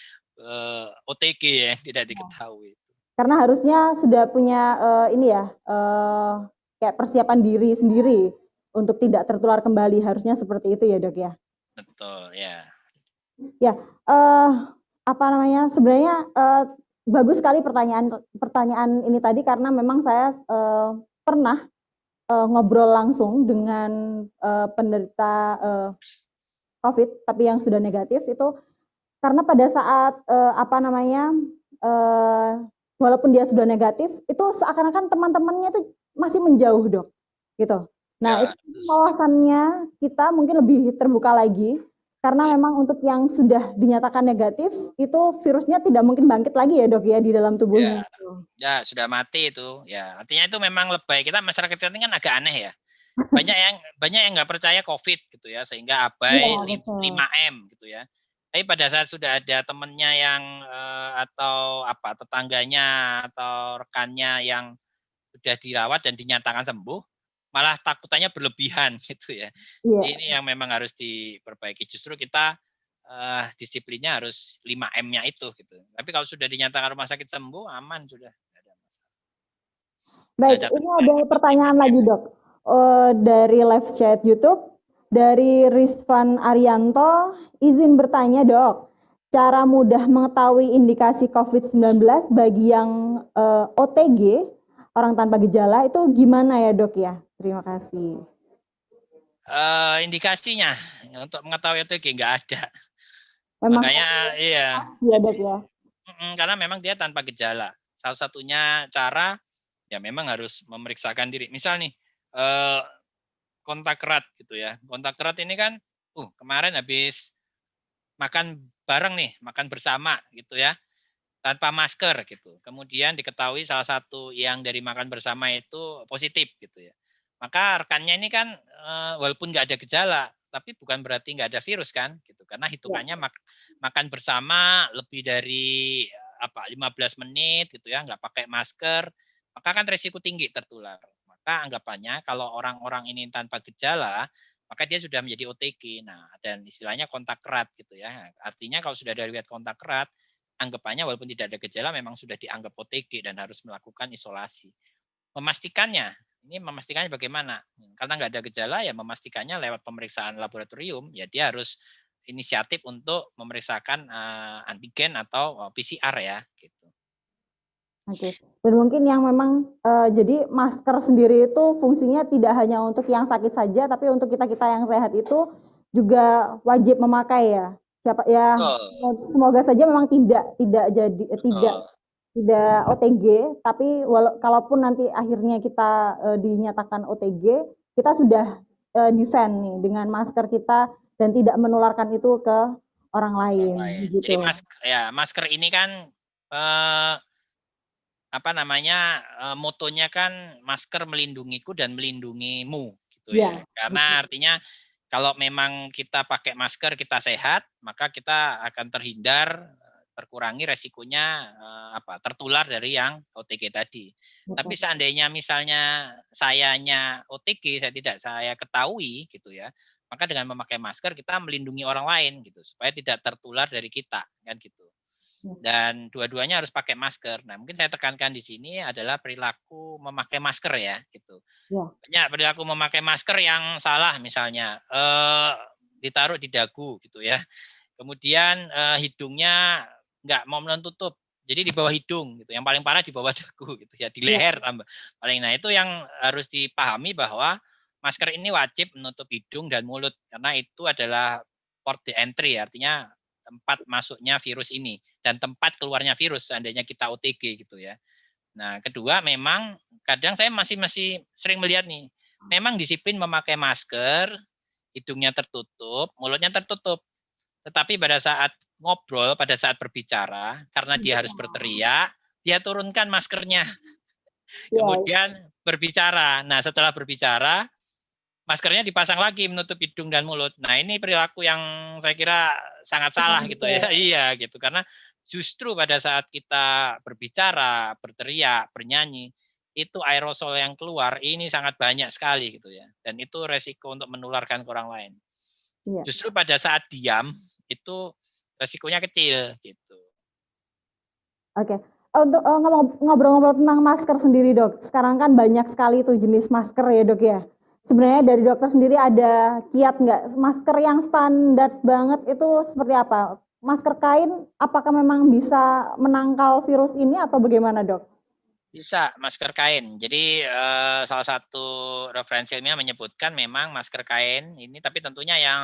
OTG yang tidak diketahui. Karena harusnya sudah punya kayak persiapan diri sendiri untuk tidak tertular kembali, harusnya seperti itu ya dok ya? Betul ya. Ya, sebenarnya bagus sekali pertanyaan ini tadi, karena memang saya pernah ngobrol langsung dengan penderita COVID tapi yang sudah negatif itu, karena pada saat walaupun dia sudah negatif itu seakan-akan teman-temannya itu masih menjauh dok, gitu. Nah itu wawasannya kita mungkin lebih terbuka lagi, karena memang untuk yang sudah dinyatakan negatif itu virusnya tidak mungkin bangkit lagi ya dok ya di dalam tubuhnya. Ya sudah mati itu ya, artinya itu memang lebay. Kita masyarakat kita ini kan agak aneh ya, banyak yang nggak percaya COVID gitu ya, sehingga abai 5M gitu ya. Tapi pada saat sudah ada temennya yang atau tetangganya atau rekannya yang sudah dirawat dan dinyatakan sembuh, malah takutannya berlebihan gitu ya. Ini yang memang harus diperbaiki. Justru kita disiplinnya harus 5M-nya itu gitu. Tapi kalau sudah dinyatakan rumah sakit sembuh, aman sudah. Baik, ini ada pertanyaan lagi dok dari live chat YouTube dari Rizvan Arianto. Izin bertanya dok, cara mudah mengetahui indikasi COVID-19 bagi yang OTG, orang tanpa gejala, itu gimana ya dok ya? Terima kasih. Indikasinya untuk mengetahui OTG nggak ada. Memang Makanya iya. ya dok ya. Karena memang dia tanpa gejala. Salah satunya cara ya memang harus memeriksakan diri. Misal nih kontak erat gitu ya. Kontak erat ini kan kemarin habis makan bareng nih, makan bersama gitu ya. Tanpa masker gitu. Kemudian diketahui salah satu yang dari makan bersama itu positif gitu ya. Maka rekannya ini kan walaupun nggak ada gejala, tapi bukan berarti nggak ada virus kan gitu. Karena hitungannya makan bersama lebih dari 15 menit gitu ya, nggak pakai masker, maka kan resiko tinggi tertular. Maka anggapannya kalau orang-orang ini tanpa gejala, maka dia sudah menjadi OTG. Nah, dan istilahnya kontak erat gitu ya. Artinya kalau sudah ada riwayat kontak erat, anggapannya walaupun tidak ada gejala memang sudah dianggap OTG dan harus melakukan isolasi. Memastikannya bagaimana? Karena nggak ada gejala ya memastikannya lewat pemeriksaan laboratorium, ya dia harus inisiatif untuk memeriksakan antigen atau PCR ya gitu. Oke. Dan mungkin yang memang jadi masker sendiri itu fungsinya tidak hanya untuk yang sakit saja, tapi untuk kita-kita yang sehat itu juga wajib memakai ya. Siapa ya? Semoga saja memang tidak OTG, tapi kalaupun nanti akhirnya kita dinyatakan OTG, kita sudah defend nih dengan masker kita dan tidak menularkan itu ke orang lain. Gitu. Jadi masker ini kan motonya kan masker melindungiku dan melindungimu gitu ya. Karena artinya kalau memang kita pakai masker kita sehat, maka kita akan terkurangi resikonya tertular dari yang OTG tadi. Tapi seandainya misalnya sayanya OTG, saya ketahui gitu ya, maka dengan memakai masker kita melindungi orang lain gitu supaya tidak tertular dari kita kan gitu. Dan dua-duanya harus pakai masker. Nah, mungkin saya tekankan di sini adalah perilaku memakai masker ya, gitu. Banyak perilaku memakai masker yang salah, misalnya ditaruh di dagu, gitu ya. Kemudian hidungnya nggak mau menutup, jadi di bawah hidung, gitu. Yang paling parah di bawah dagu, gitu ya, di leher tambah. Nah itu yang harus dipahami bahwa masker ini wajib menutup hidung dan mulut karena itu adalah port the entry, artinya tempat masuknya virus ini dan tempat keluarnya virus seandainya kita OTG gitu ya. Nah, kedua memang kadang saya masih sering melihat nih, memang disiplin memakai masker, hidungnya tertutup, mulutnya tertutup. Tetapi pada saat ngobrol, pada saat berbicara, karena dia harus berteriak, dia turunkan maskernya. Kemudian berbicara. Nah, setelah berbicara, maskernya dipasang lagi menutup hidung dan mulut. Nah, ini perilaku yang saya kira sangat salah gitu ya. Iya gitu. Karena justru pada saat kita berbicara, berteriak, bernyanyi, itu aerosol yang keluar ini sangat banyak sekali gitu ya. Dan itu resiko untuk menularkan ke orang lain. Justru pada saat diam itu resikonya kecil gitu. Oke. Untuk ngobrol-ngobrol tentang masker sendiri, Dok. Sekarang kan banyak sekali tuh jenis masker ya, Dok ya. Sebenarnya dari dokter sendiri ada kiat nggak? Masker yang standar banget itu seperti apa? Masker kain apakah memang bisa menangkal virus ini atau bagaimana, Dok? Bisa, masker kain. Jadi salah satu referensi ilmiah menyebutkan memang masker kain ini, tapi tentunya yang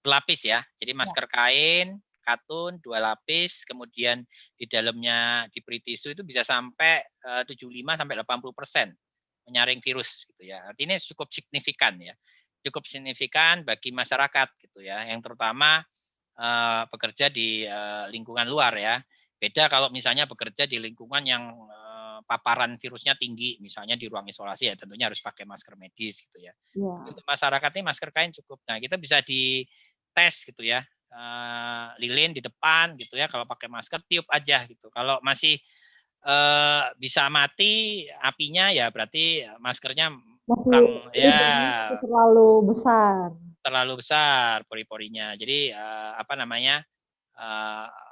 berlapis ya. Jadi masker kain, katun, 2 lapis, kemudian di dalamnya diberi tisu itu bisa sampai 75-80% menyaring virus gitu ya. Artinya cukup signifikan ya. Cukup signifikan bagi masyarakat gitu ya. Yang terutama bekerja di lingkungan luar ya. Beda kalau misalnya bekerja di lingkungan yang paparan virusnya tinggi, misalnya di ruang isolasi ya tentunya harus pakai masker medis gitu ya. Untuk masyarakat ini masker kain cukup. Nah, kita bisa dites gitu ya. Lilin di depan gitu ya, kalau pakai masker tiup aja gitu. Kalau masih bisa mati apinya ya berarti maskernya kurang ya terlalu besar pori-porinya. Jadi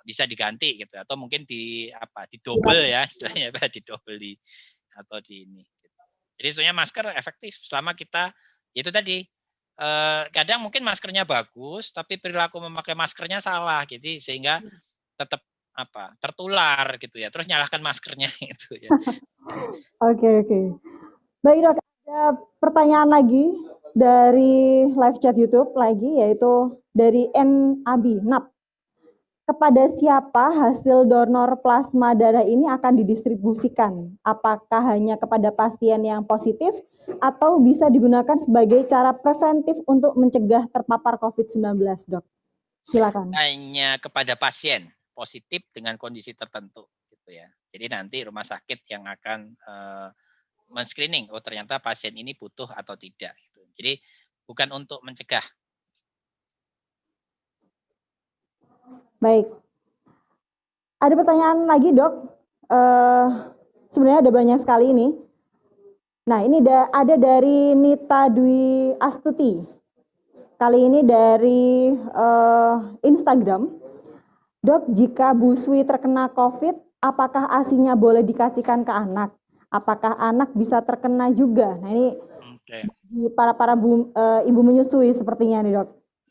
bisa diganti gitu atau mungkin didobel ya istilahnya didobel atau di ini. Gitu. Jadi sebenarnya masker efektif selama kita itu tadi kadang mungkin maskernya bagus tapi perilaku memakai maskernya salah, jadi sehingga tetap tertular gitu ya, terus nyalahkan maskernya itu ya. Oke. Baik Dok, ada pertanyaan lagi dari live chat YouTube lagi, yaitu dari NAB. Kepada siapa hasil donor plasma darah ini akan didistribusikan? Apakah hanya kepada pasien yang positif atau bisa digunakan sebagai cara preventif untuk mencegah terpapar COVID-19, Dok? Silakan. Hanya kepada pasien positif dengan kondisi tertentu, gitu ya. Jadi nanti rumah sakit yang akan men-screening, oh ternyata pasien ini butuh atau tidak. Gitu. Jadi bukan untuk mencegah. Baik. Ada pertanyaan lagi, Dok. Sebenarnya ada banyak sekali ini. Nah, ini ada dari Nita Dwi Astuti. Kali ini dari Instagram. Dok, jika Bu Swi terkena COVID, apakah ASI-nya boleh dikasihkan ke anak? Apakah anak bisa terkena juga? Nah, ini di para ibu menyusui sepertinya nih, Dok.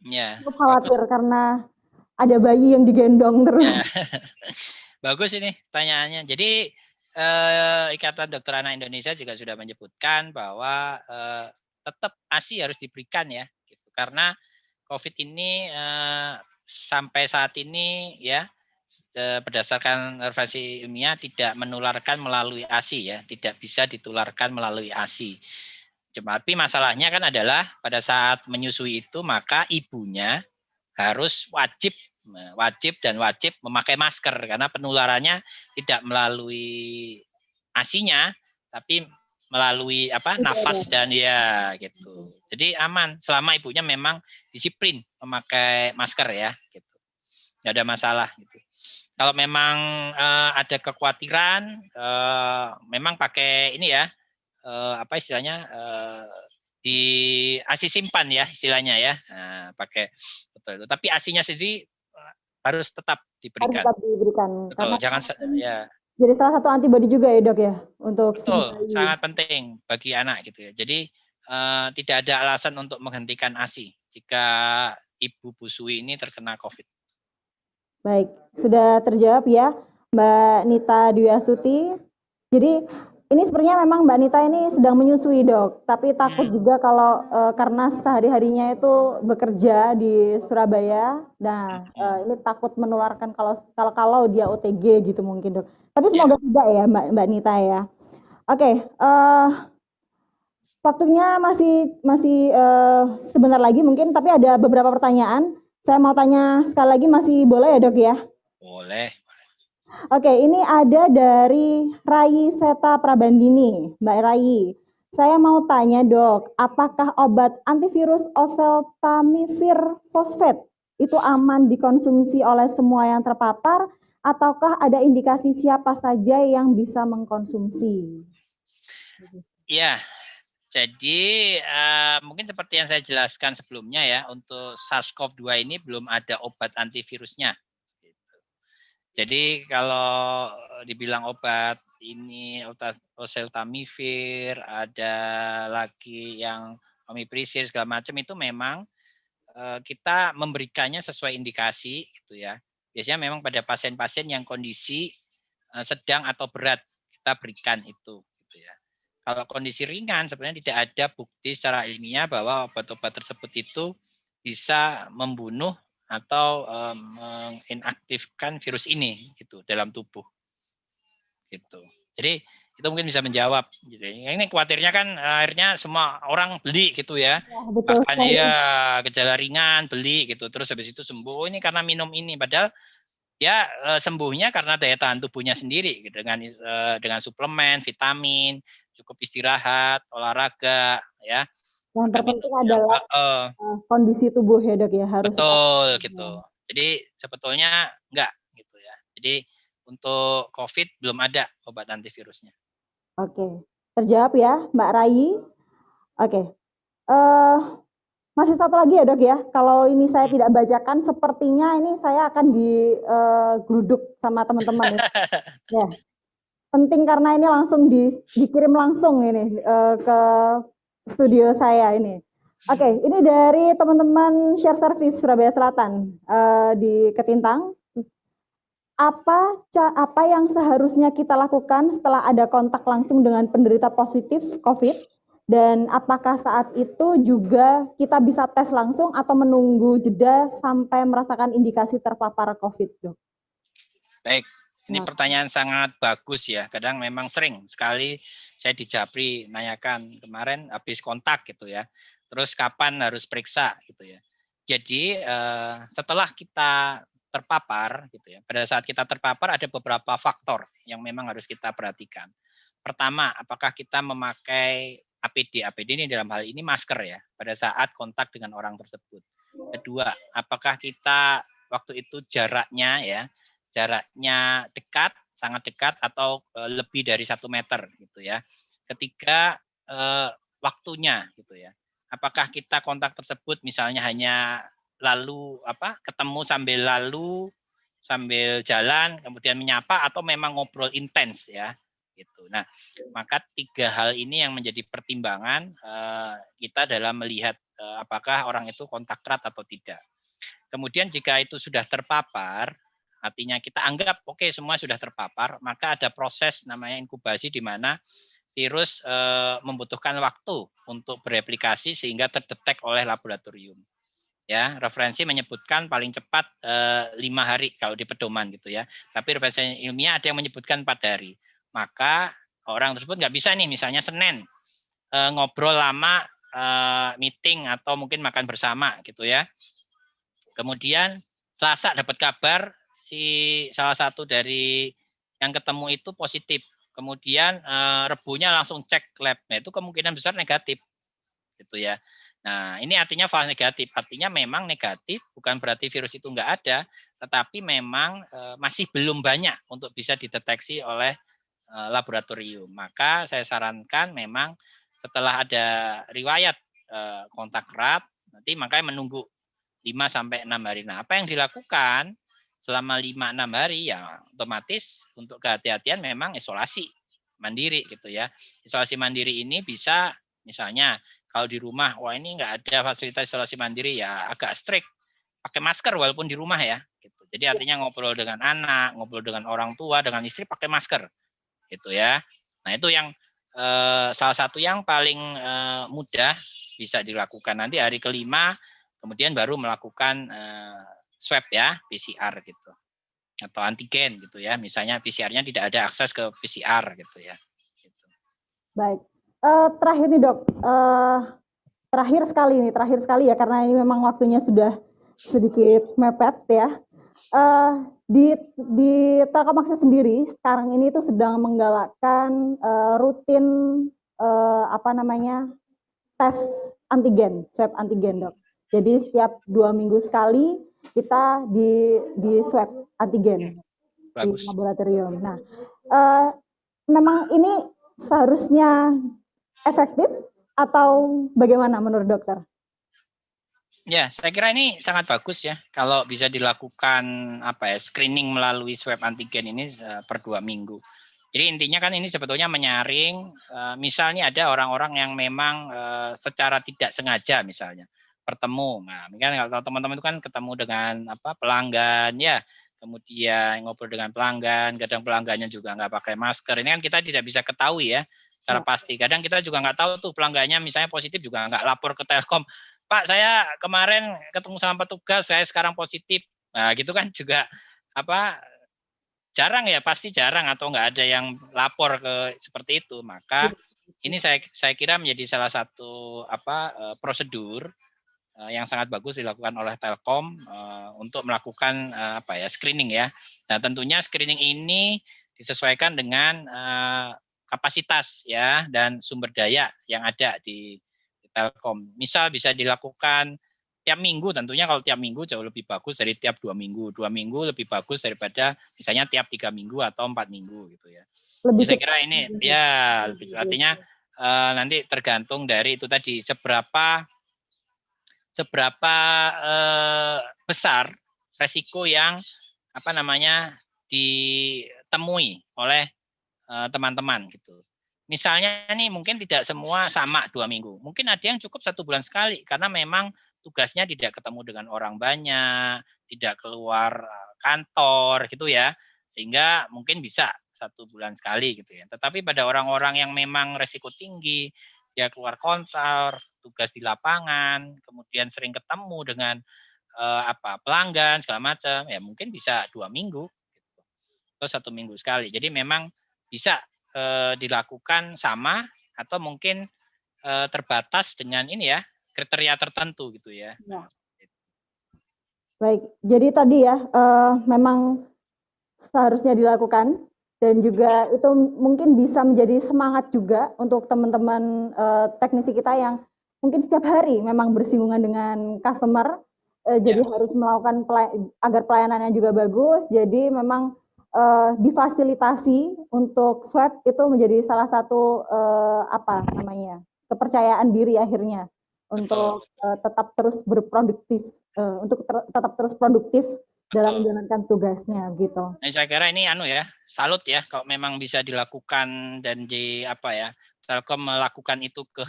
Ya, Aku khawatir karena ada bayi yang digendong terus. Ya. Bagus ini pertanyaannya. Jadi Ikatan Dokter Anak Indonesia juga sudah menyebutkan bahwa tetap ASI harus diberikan ya, gitu. Karena COVID ini sampai saat ini ya berdasarkan observasi ilmiah tidak menularkan melalui ASI ya, tidak bisa ditularkan melalui ASI. Tapi masalahnya kan adalah pada saat menyusui itu maka ibunya harus wajib memakai masker karena penularannya tidak melalui ASI-nya tapi melalui nafas dan ya gitu. Jadi aman selama ibunya memang disiplin memakai masker ya gitu. Nggak ada masalah gitu. Kalau memang ada kekhawatiran memang pakai ini ya istilahnya di ASI simpan ya istilahnya ya. Nah, pakai betul. Tapi ASI-nya sendiri harus tetap diberikan. Harus tetap diberikan. Betul, jangan ya. Jadi salah satu antibodi juga ya, Dok ya, untuk betul, sangat penting bagi anak gitu ya. Jadi tidak ada alasan untuk menghentikan ASI jika Ibu Busui ini terkena COVID. Baik, sudah terjawab ya, Mbak Nita Dwi Astuti. Jadi ini sebenarnya memang Mbak Nita ini sedang menyusui, Dok, tapi takut juga kalau karena sehari-harinya itu bekerja di Surabaya. Nah, ini takut menularkan kalau dia OTG gitu mungkin, Dok. Tapi semoga tidak ya, Mbak Nita ya. Oke, waktunya masih sebentar lagi mungkin, tapi ada beberapa pertanyaan. Saya mau tanya sekali lagi, masih boleh ya, Dok ya? Boleh. Oke, ini ada dari Rai Seta Prabandini, Mbak Rai. Saya mau tanya, Dok, apakah obat antivirus oseltamivir fosfat itu aman dikonsumsi oleh semua yang terpapar, ataukah ada indikasi siapa saja yang bisa mengkonsumsi? Ya, jadi mungkin seperti yang saya jelaskan sebelumnya ya, untuk SARS-CoV-2 ini belum ada obat antivirusnya. Jadi kalau dibilang obat ini oseltamivir, ada lagi yang omiprisir segala macam itu memang kita memberikannya sesuai indikasi gitu ya. Biasanya memang pada pasien-pasien yang kondisi sedang atau berat kita berikan itu gitu ya. Kalau kondisi ringan sebenarnya tidak ada bukti secara ilmiah bahwa obat-obat tersebut itu bisa membunuh atau menginaktifkan virus ini gitu dalam tubuh gitu. Jadi itu mungkin bisa menjawab gitu. Ini khawatirnya kan akhirnya semua orang beli gitu ya, bahkan ya gejala ringan beli gitu, terus habis itu sembuh. Ini karena minum ini, padahal ya sembuhnya karena daya tahan tubuhnya sendiri gitu, dengan suplemen, vitamin, cukup istirahat, olahraga ya. Yang terpenting adalah kondisi tubuh ya, Dok ya, harus betul gitu. Jadi sebetulnya enggak gitu ya. Jadi untuk COVID belum ada obat antivirusnya. Oke, terjawab ya Mbak Rai. Oke, masih satu lagi ya, Dok ya. Kalau ini saya tidak bacakan, sepertinya ini saya akan digeruduk sama teman-teman. Ya, penting karena ini langsung dikirim langsung ini ke studio saya ini. Oke, ini dari teman-teman Share Service Surabaya Selatan di Ketintang. Apa yang seharusnya kita lakukan setelah ada kontak langsung dengan penderita positif COVID Dan apakah saat itu juga kita bisa tes langsung atau menunggu jeda sampai merasakan indikasi terpapar COVID, Dok? Baik, ini Nah, pertanyaan sangat bagus ya. Kadang memang sering sekali saya di Japri nanyakan kemarin habis kontak gitu ya. Terus kapan harus periksa gitu ya. Jadi setelah kita terpapar gitu ya. Pada saat kita terpapar ada beberapa faktor yang memang harus kita perhatikan. Pertama, apakah kita memakai APD? APD ini dalam hal ini masker ya pada saat kontak dengan orang tersebut. Kedua, apakah kita waktu itu jaraknya dekat, sangat dekat atau lebih dari 1 meter gitu ya. Ketiga, waktunya gitu ya. Apakah kita kontak tersebut misalnya hanya ketemu sambil jalan kemudian menyapa atau memang ngobrol intens ya gitu. Nah, maka 3 hal ini yang menjadi pertimbangan kita dalam melihat apakah orang itu kontak erat atau tidak. Kemudian jika itu sudah terpapar, artinya kita anggap oke semua sudah terpapar, maka ada proses namanya inkubasi di mana virus membutuhkan waktu untuk bereplikasi sehingga terdetek oleh laboratorium. Ya, referensi menyebutkan paling cepat 5 hari kalau di pedoman gitu ya. Tapi referensi ilmiah ada yang menyebutkan 4 hari. Maka orang tersebut nggak bisa nih misalnya Senin ngobrol lama, meeting atau mungkin makan bersama gitu ya. Kemudian Selasa dapat kabar si salah satu dari yang ketemu itu positif. Kemudian Rebunya langsung cek lab. Nah, itu kemungkinan besar negatif. Gitu ya. Nah, ini artinya false negatif. Artinya memang negatif bukan berarti virus itu enggak ada, tetapi memang masih belum banyak untuk bisa dideteksi oleh laboratorium. Maka saya sarankan memang setelah ada riwayat kontak erat, nanti makanya menunggu 5 sampai 6 hari. Nah, apa yang dilakukan selama 5-6 hari ya otomatis untuk kehati-hatian memang isolasi mandiri gitu ya. Isolasi mandiri ini bisa misalnya kalau di rumah, wah ini nggak ada fasilitas isolasi mandiri ya agak strict. Pakai masker walaupun di rumah ya. Gitu. Jadi artinya ngobrol dengan anak, ngobrol dengan orang tua, dengan istri pakai masker. Gitu ya. Nah itu yang salah satu yang paling mudah bisa dilakukan. Nanti hari kelima kemudian baru melakukan swab ya, PCR gitu. Atau antigen gitu ya. Misalnya PCR-nya tidak ada akses ke PCR gitu ya. Gitu. Baik. Terakhir nih Dok, terakhir sekali ya karena ini memang waktunya sudah sedikit mepet ya. Di Telkom Akses sendiri sekarang ini tuh sedang menggalakkan rutin tes antigen, swab antigen Dok. Jadi setiap 2 minggu sekali kita di swab antigen di laboratorium. Nah, memang ini seharusnya efektif atau bagaimana menurut dokter? Ya, saya kira ini sangat bagus ya kalau bisa dilakukan screening melalui swab antigen ini per 2 minggu. Jadi intinya kan ini sebetulnya menyaring, misalnya ada orang-orang yang memang secara tidak sengaja misalnya bertemu. Nah, mungkin kalau teman-teman itu kan ketemu dengan pelanggan ya, kemudian ngobrol dengan pelanggan, kadang pelanggannya juga nggak pakai masker. Ini kan kita tidak bisa ketahui ya secara pasti. Kadang kita juga nggak tahu tuh pelanggannya misalnya positif juga nggak lapor ke Telkom. Pak, saya kemarin ketemu sama petugas, saya sekarang positif. Nah, gitu kan juga jarang ya, pasti jarang atau nggak ada yang lapor ke seperti itu. Maka ini saya kira menjadi salah satu prosedur yang sangat bagus dilakukan oleh Telkom untuk melakukan screening ya. Nah, tentunya screening ini disesuaikan dengan kapasitas ya dan sumber daya yang ada di Telkom. Misal bisa dilakukan tiap minggu, tentunya kalau tiap minggu jauh lebih bagus dari tiap 2 minggu. 2 minggu lebih bagus daripada misalnya tiap 3 minggu atau 4 minggu gitu ya. Jadi saya kira ini ya artinya nanti tergantung dari itu tadi seberapa besar resiko yang ditemui oleh teman-teman gitu. Misalnya nih mungkin tidak semua sama 2 minggu. Mungkin ada yang cukup 1 bulan sekali karena memang tugasnya tidak ketemu dengan orang banyak, tidak keluar kantor gitu ya. Sehingga mungkin bisa 1 bulan sekali gitu ya. Tetapi pada orang-orang yang memang resiko tinggi, dia keluar kantor, tugas di lapangan, kemudian sering ketemu dengan pelanggan segala macam, ya mungkin bisa 2 minggu gitu, atau 1 minggu sekali. Jadi memang bisa dilakukan sama atau mungkin terbatas dengan ini ya kriteria tertentu gitu ya. Ya. Baik, jadi tadi ya memang seharusnya dilakukan dan juga itu mungkin bisa menjadi semangat juga untuk teman-teman teknisi kita yang mungkin setiap hari memang bersinggungan dengan customer, jadi harus melakukan agar pelayanannya juga bagus. Jadi memang difasilitasi untuk swab itu menjadi salah satu kepercayaan diri akhirnya untuk tetap terus berproduktif, tetap terus produktif dalam menjalankan tugasnya gitu. Nah, saya kira ini salut ya kalau memang bisa dilakukan dan Telkom melakukan itu ke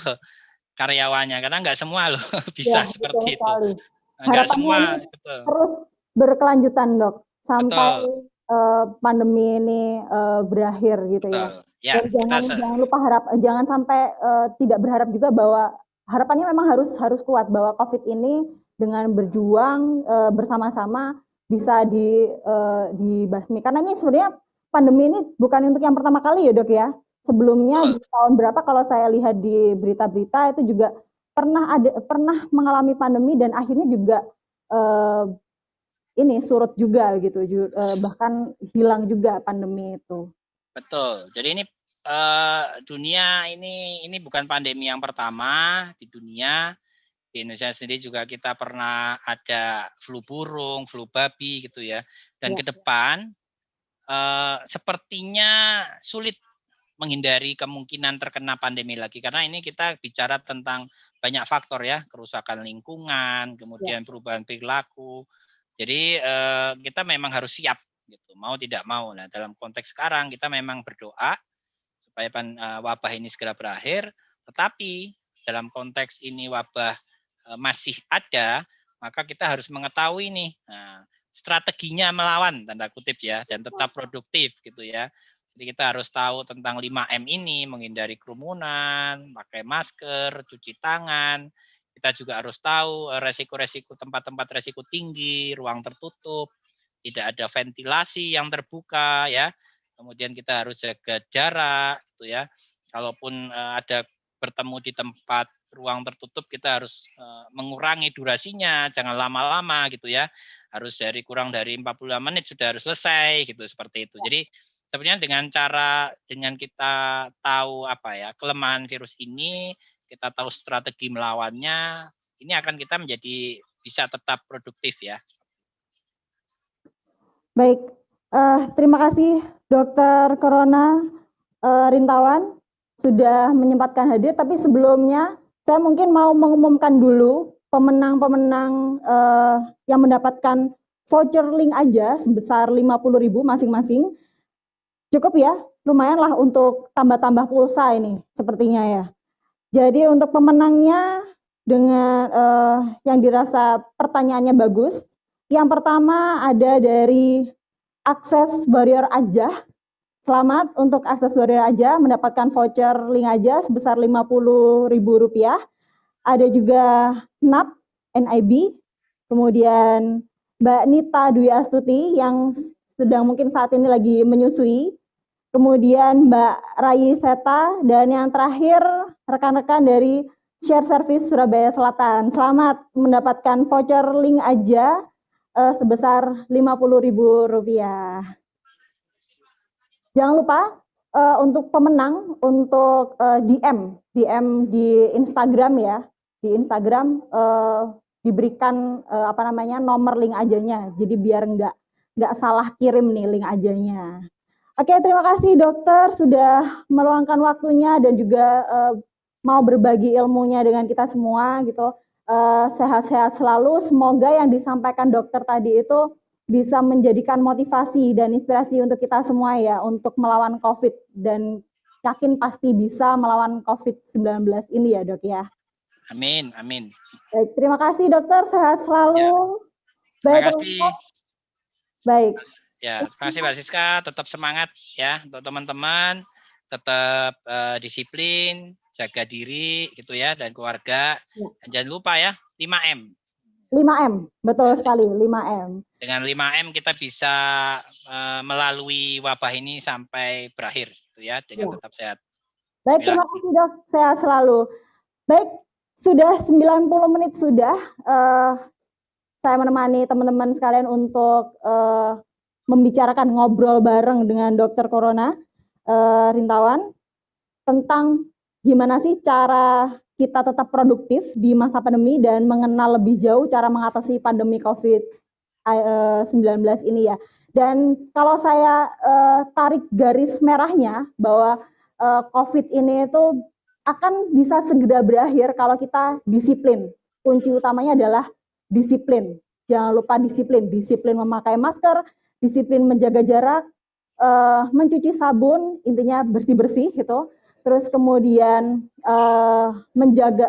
karyawannya, karena nggak semua loh bisa seperti itu. Nggak semua. Terus berkelanjutan dok sampai pandemi ini berakhir gitu ya. Ya, dan jangan lupa jangan sampai tidak berharap juga bahwa harapannya memang harus kuat bahwa COVID ini dengan berjuang bersama-sama bisa dibasmi. Karena ini sebenarnya pandemi ini bukan untuk yang pertama kali ya dok ya. Sebelumnya di tahun berapa kalau saya lihat di berita-berita itu juga pernah mengalami pandemi dan akhirnya juga surut juga gitu, bahkan hilang juga pandemi itu. Betul. Jadi ini dunia ini bukan pandemi yang pertama di dunia. Di Indonesia sendiri juga kita pernah ada flu burung, flu babi gitu ya. Dan ke depan sepertinya sulit menghindari kemungkinan terkena pandemi lagi. Karena ini kita bicara tentang banyak faktor ya, kerusakan lingkungan, kemudian perubahan perilaku. Jadi kita memang harus siap gitu, mau tidak mau. Nah, dalam konteks sekarang kita memang berdoa supaya wabah ini segera berakhir, tetapi dalam konteks ini wabah masih ada, maka kita harus mengetahui nih strateginya melawan tanda kutip ya dan tetap produktif gitu ya. Jadi kita harus tahu tentang 5M ini, menghindari kerumunan, pakai masker, cuci tangan. Kita juga harus tahu resiko-resiko tempat-tempat resiko tinggi, ruang tertutup, tidak ada ventilasi yang terbuka ya. Kemudian kita harus jaga jarak gitu ya. Kalaupun ada bertemu di tempat ruang tertutup, kita harus mengurangi durasinya, jangan lama-lama gitu ya. Harus kurang dari 45 menit sudah harus selesai gitu, seperti itu. Jadi sebenarnya dengan kita tahu kelemahan virus ini, kita tahu strategi melawannya, ini akan kita menjadi bisa tetap produktif ya. Baik, terima kasih Dokter Corona Rintawan sudah menyempatkan hadir, tapi sebelumnya saya mungkin mau mengumumkan dulu pemenang-pemenang yang mendapatkan voucher link aja sebesar 50.000 masing-masing. Cukup ya, lumayan lah untuk tambah-tambah pulsa ini sepertinya ya. Jadi untuk pemenangnya dengan yang dirasa pertanyaannya bagus, yang pertama ada dari Akses Warrior Aja. Selamat untuk Akses Warrior Aja mendapatkan voucher link aja sebesar Rp50.000. Ada juga NIB, kemudian Mbak Nita Dwi Astuti yang sedang mungkin saat ini lagi menyusui, kemudian Mbak Rai Seta, dan yang terakhir rekan-rekan dari Share Service Surabaya Selatan. Selamat mendapatkan voucher link aja sebesar Rp50.000. Jangan lupa untuk pemenang untuk DM di Instagram ya. Di Instagram diberikan nomor link ajanya. Jadi biar nggak salah kirim nih link ajanya. Oke, terima kasih dokter sudah meluangkan waktunya dan juga mau berbagi ilmunya dengan kita semua gitu. Sehat-sehat selalu. Semoga yang disampaikan dokter tadi itu bisa menjadikan motivasi dan inspirasi untuk kita semua ya untuk melawan COVID, dan yakin pasti bisa melawan COVID-19 ini ya dok ya. Amin, amin. Baik, terima kasih dokter, sehat selalu. Ya. Terima kasih. Baik. Ya, terima kasih Mbak Siska, tetap semangat ya untuk teman-teman, tetap disiplin, jaga diri gitu ya dan keluarga. Ya. Dan jangan lupa ya 5M. 5M, betul sekali 5M. Dengan 5M kita bisa melalui wabah ini sampai berakhir gitu ya dengan tetap sehat. Baik, terima kasih Dok, sehat selalu. Baik, sudah 90 menit sudah saya menemani teman-teman sekalian untuk membicarakan ngobrol bareng dengan Dokter Corona Rintawan tentang gimana sih cara kita tetap produktif di masa pandemi dan mengenal lebih jauh cara mengatasi pandemi COVID-19 ini ya. Dan kalau saya tarik garis merahnya bahwa COVID ini itu akan bisa segera berakhir kalau kita disiplin. Kunci utamanya adalah disiplin. Jangan lupa disiplin. Disiplin memakai masker, disiplin menjaga jarak, mencuci sabun, intinya bersih-bersih gitu. Terus kemudian menjaga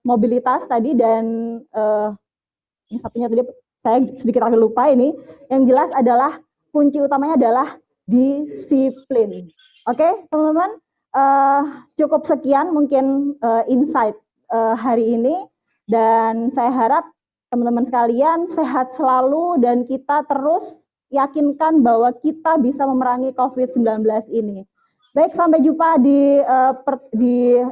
mobilitas tadi dan yang satunya tadi saya sedikit agak lupa ini. Yang jelas adalah kunci utamanya adalah disiplin. Oke, teman-teman, cukup sekian mungkin insight hari ini dan saya harap teman-teman sekalian sehat selalu dan kita terus yakinkan bahwa kita bisa memerangi COVID-19 ini. Baik, sampai jumpa di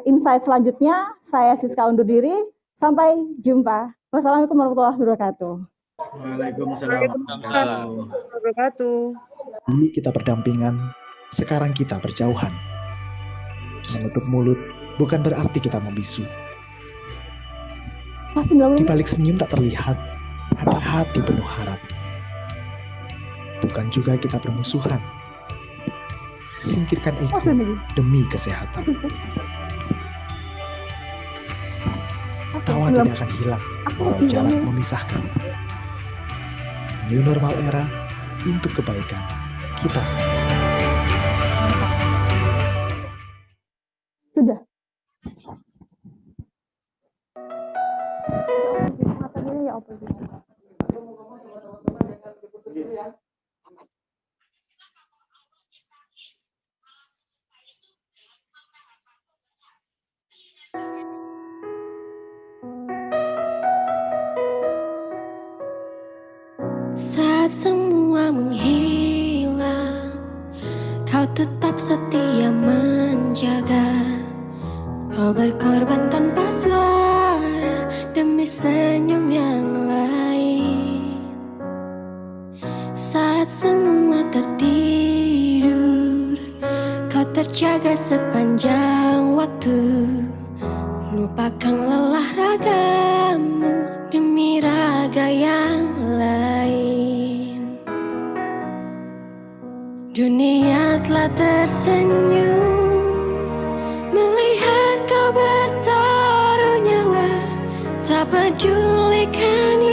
insight selanjutnya. Saya Siska undur diri. Sampai jumpa. Wassalamualaikum warahmatullahi wabarakatuh. Waalaikumsalam warahmatullahi wabarakatuh. Dulu kita berdampingan, sekarang kita berjauhan. Menutup mulut bukan berarti kita membisu. Di balik senyum tak terlihat, ada hati penuh harap. Bukan juga kita bermusuhan. Singkirkan ego demi kesehatan. Tawa tidak akan hilang walau jarak memisahkan. New normal era untuk kebaikan kita semua. Sudah. Saat semua menghilang, kau tetap setia menjaga. Kau berkorban tanpa suara demi senyum yang lain. Saat semua tertidur, kau terjaga sepanjang waktu. Lupakan lelah ragamu demi raga yang lain. Dunia telah tersenyum melihat kau bertaruh nyawa, tak pedulikan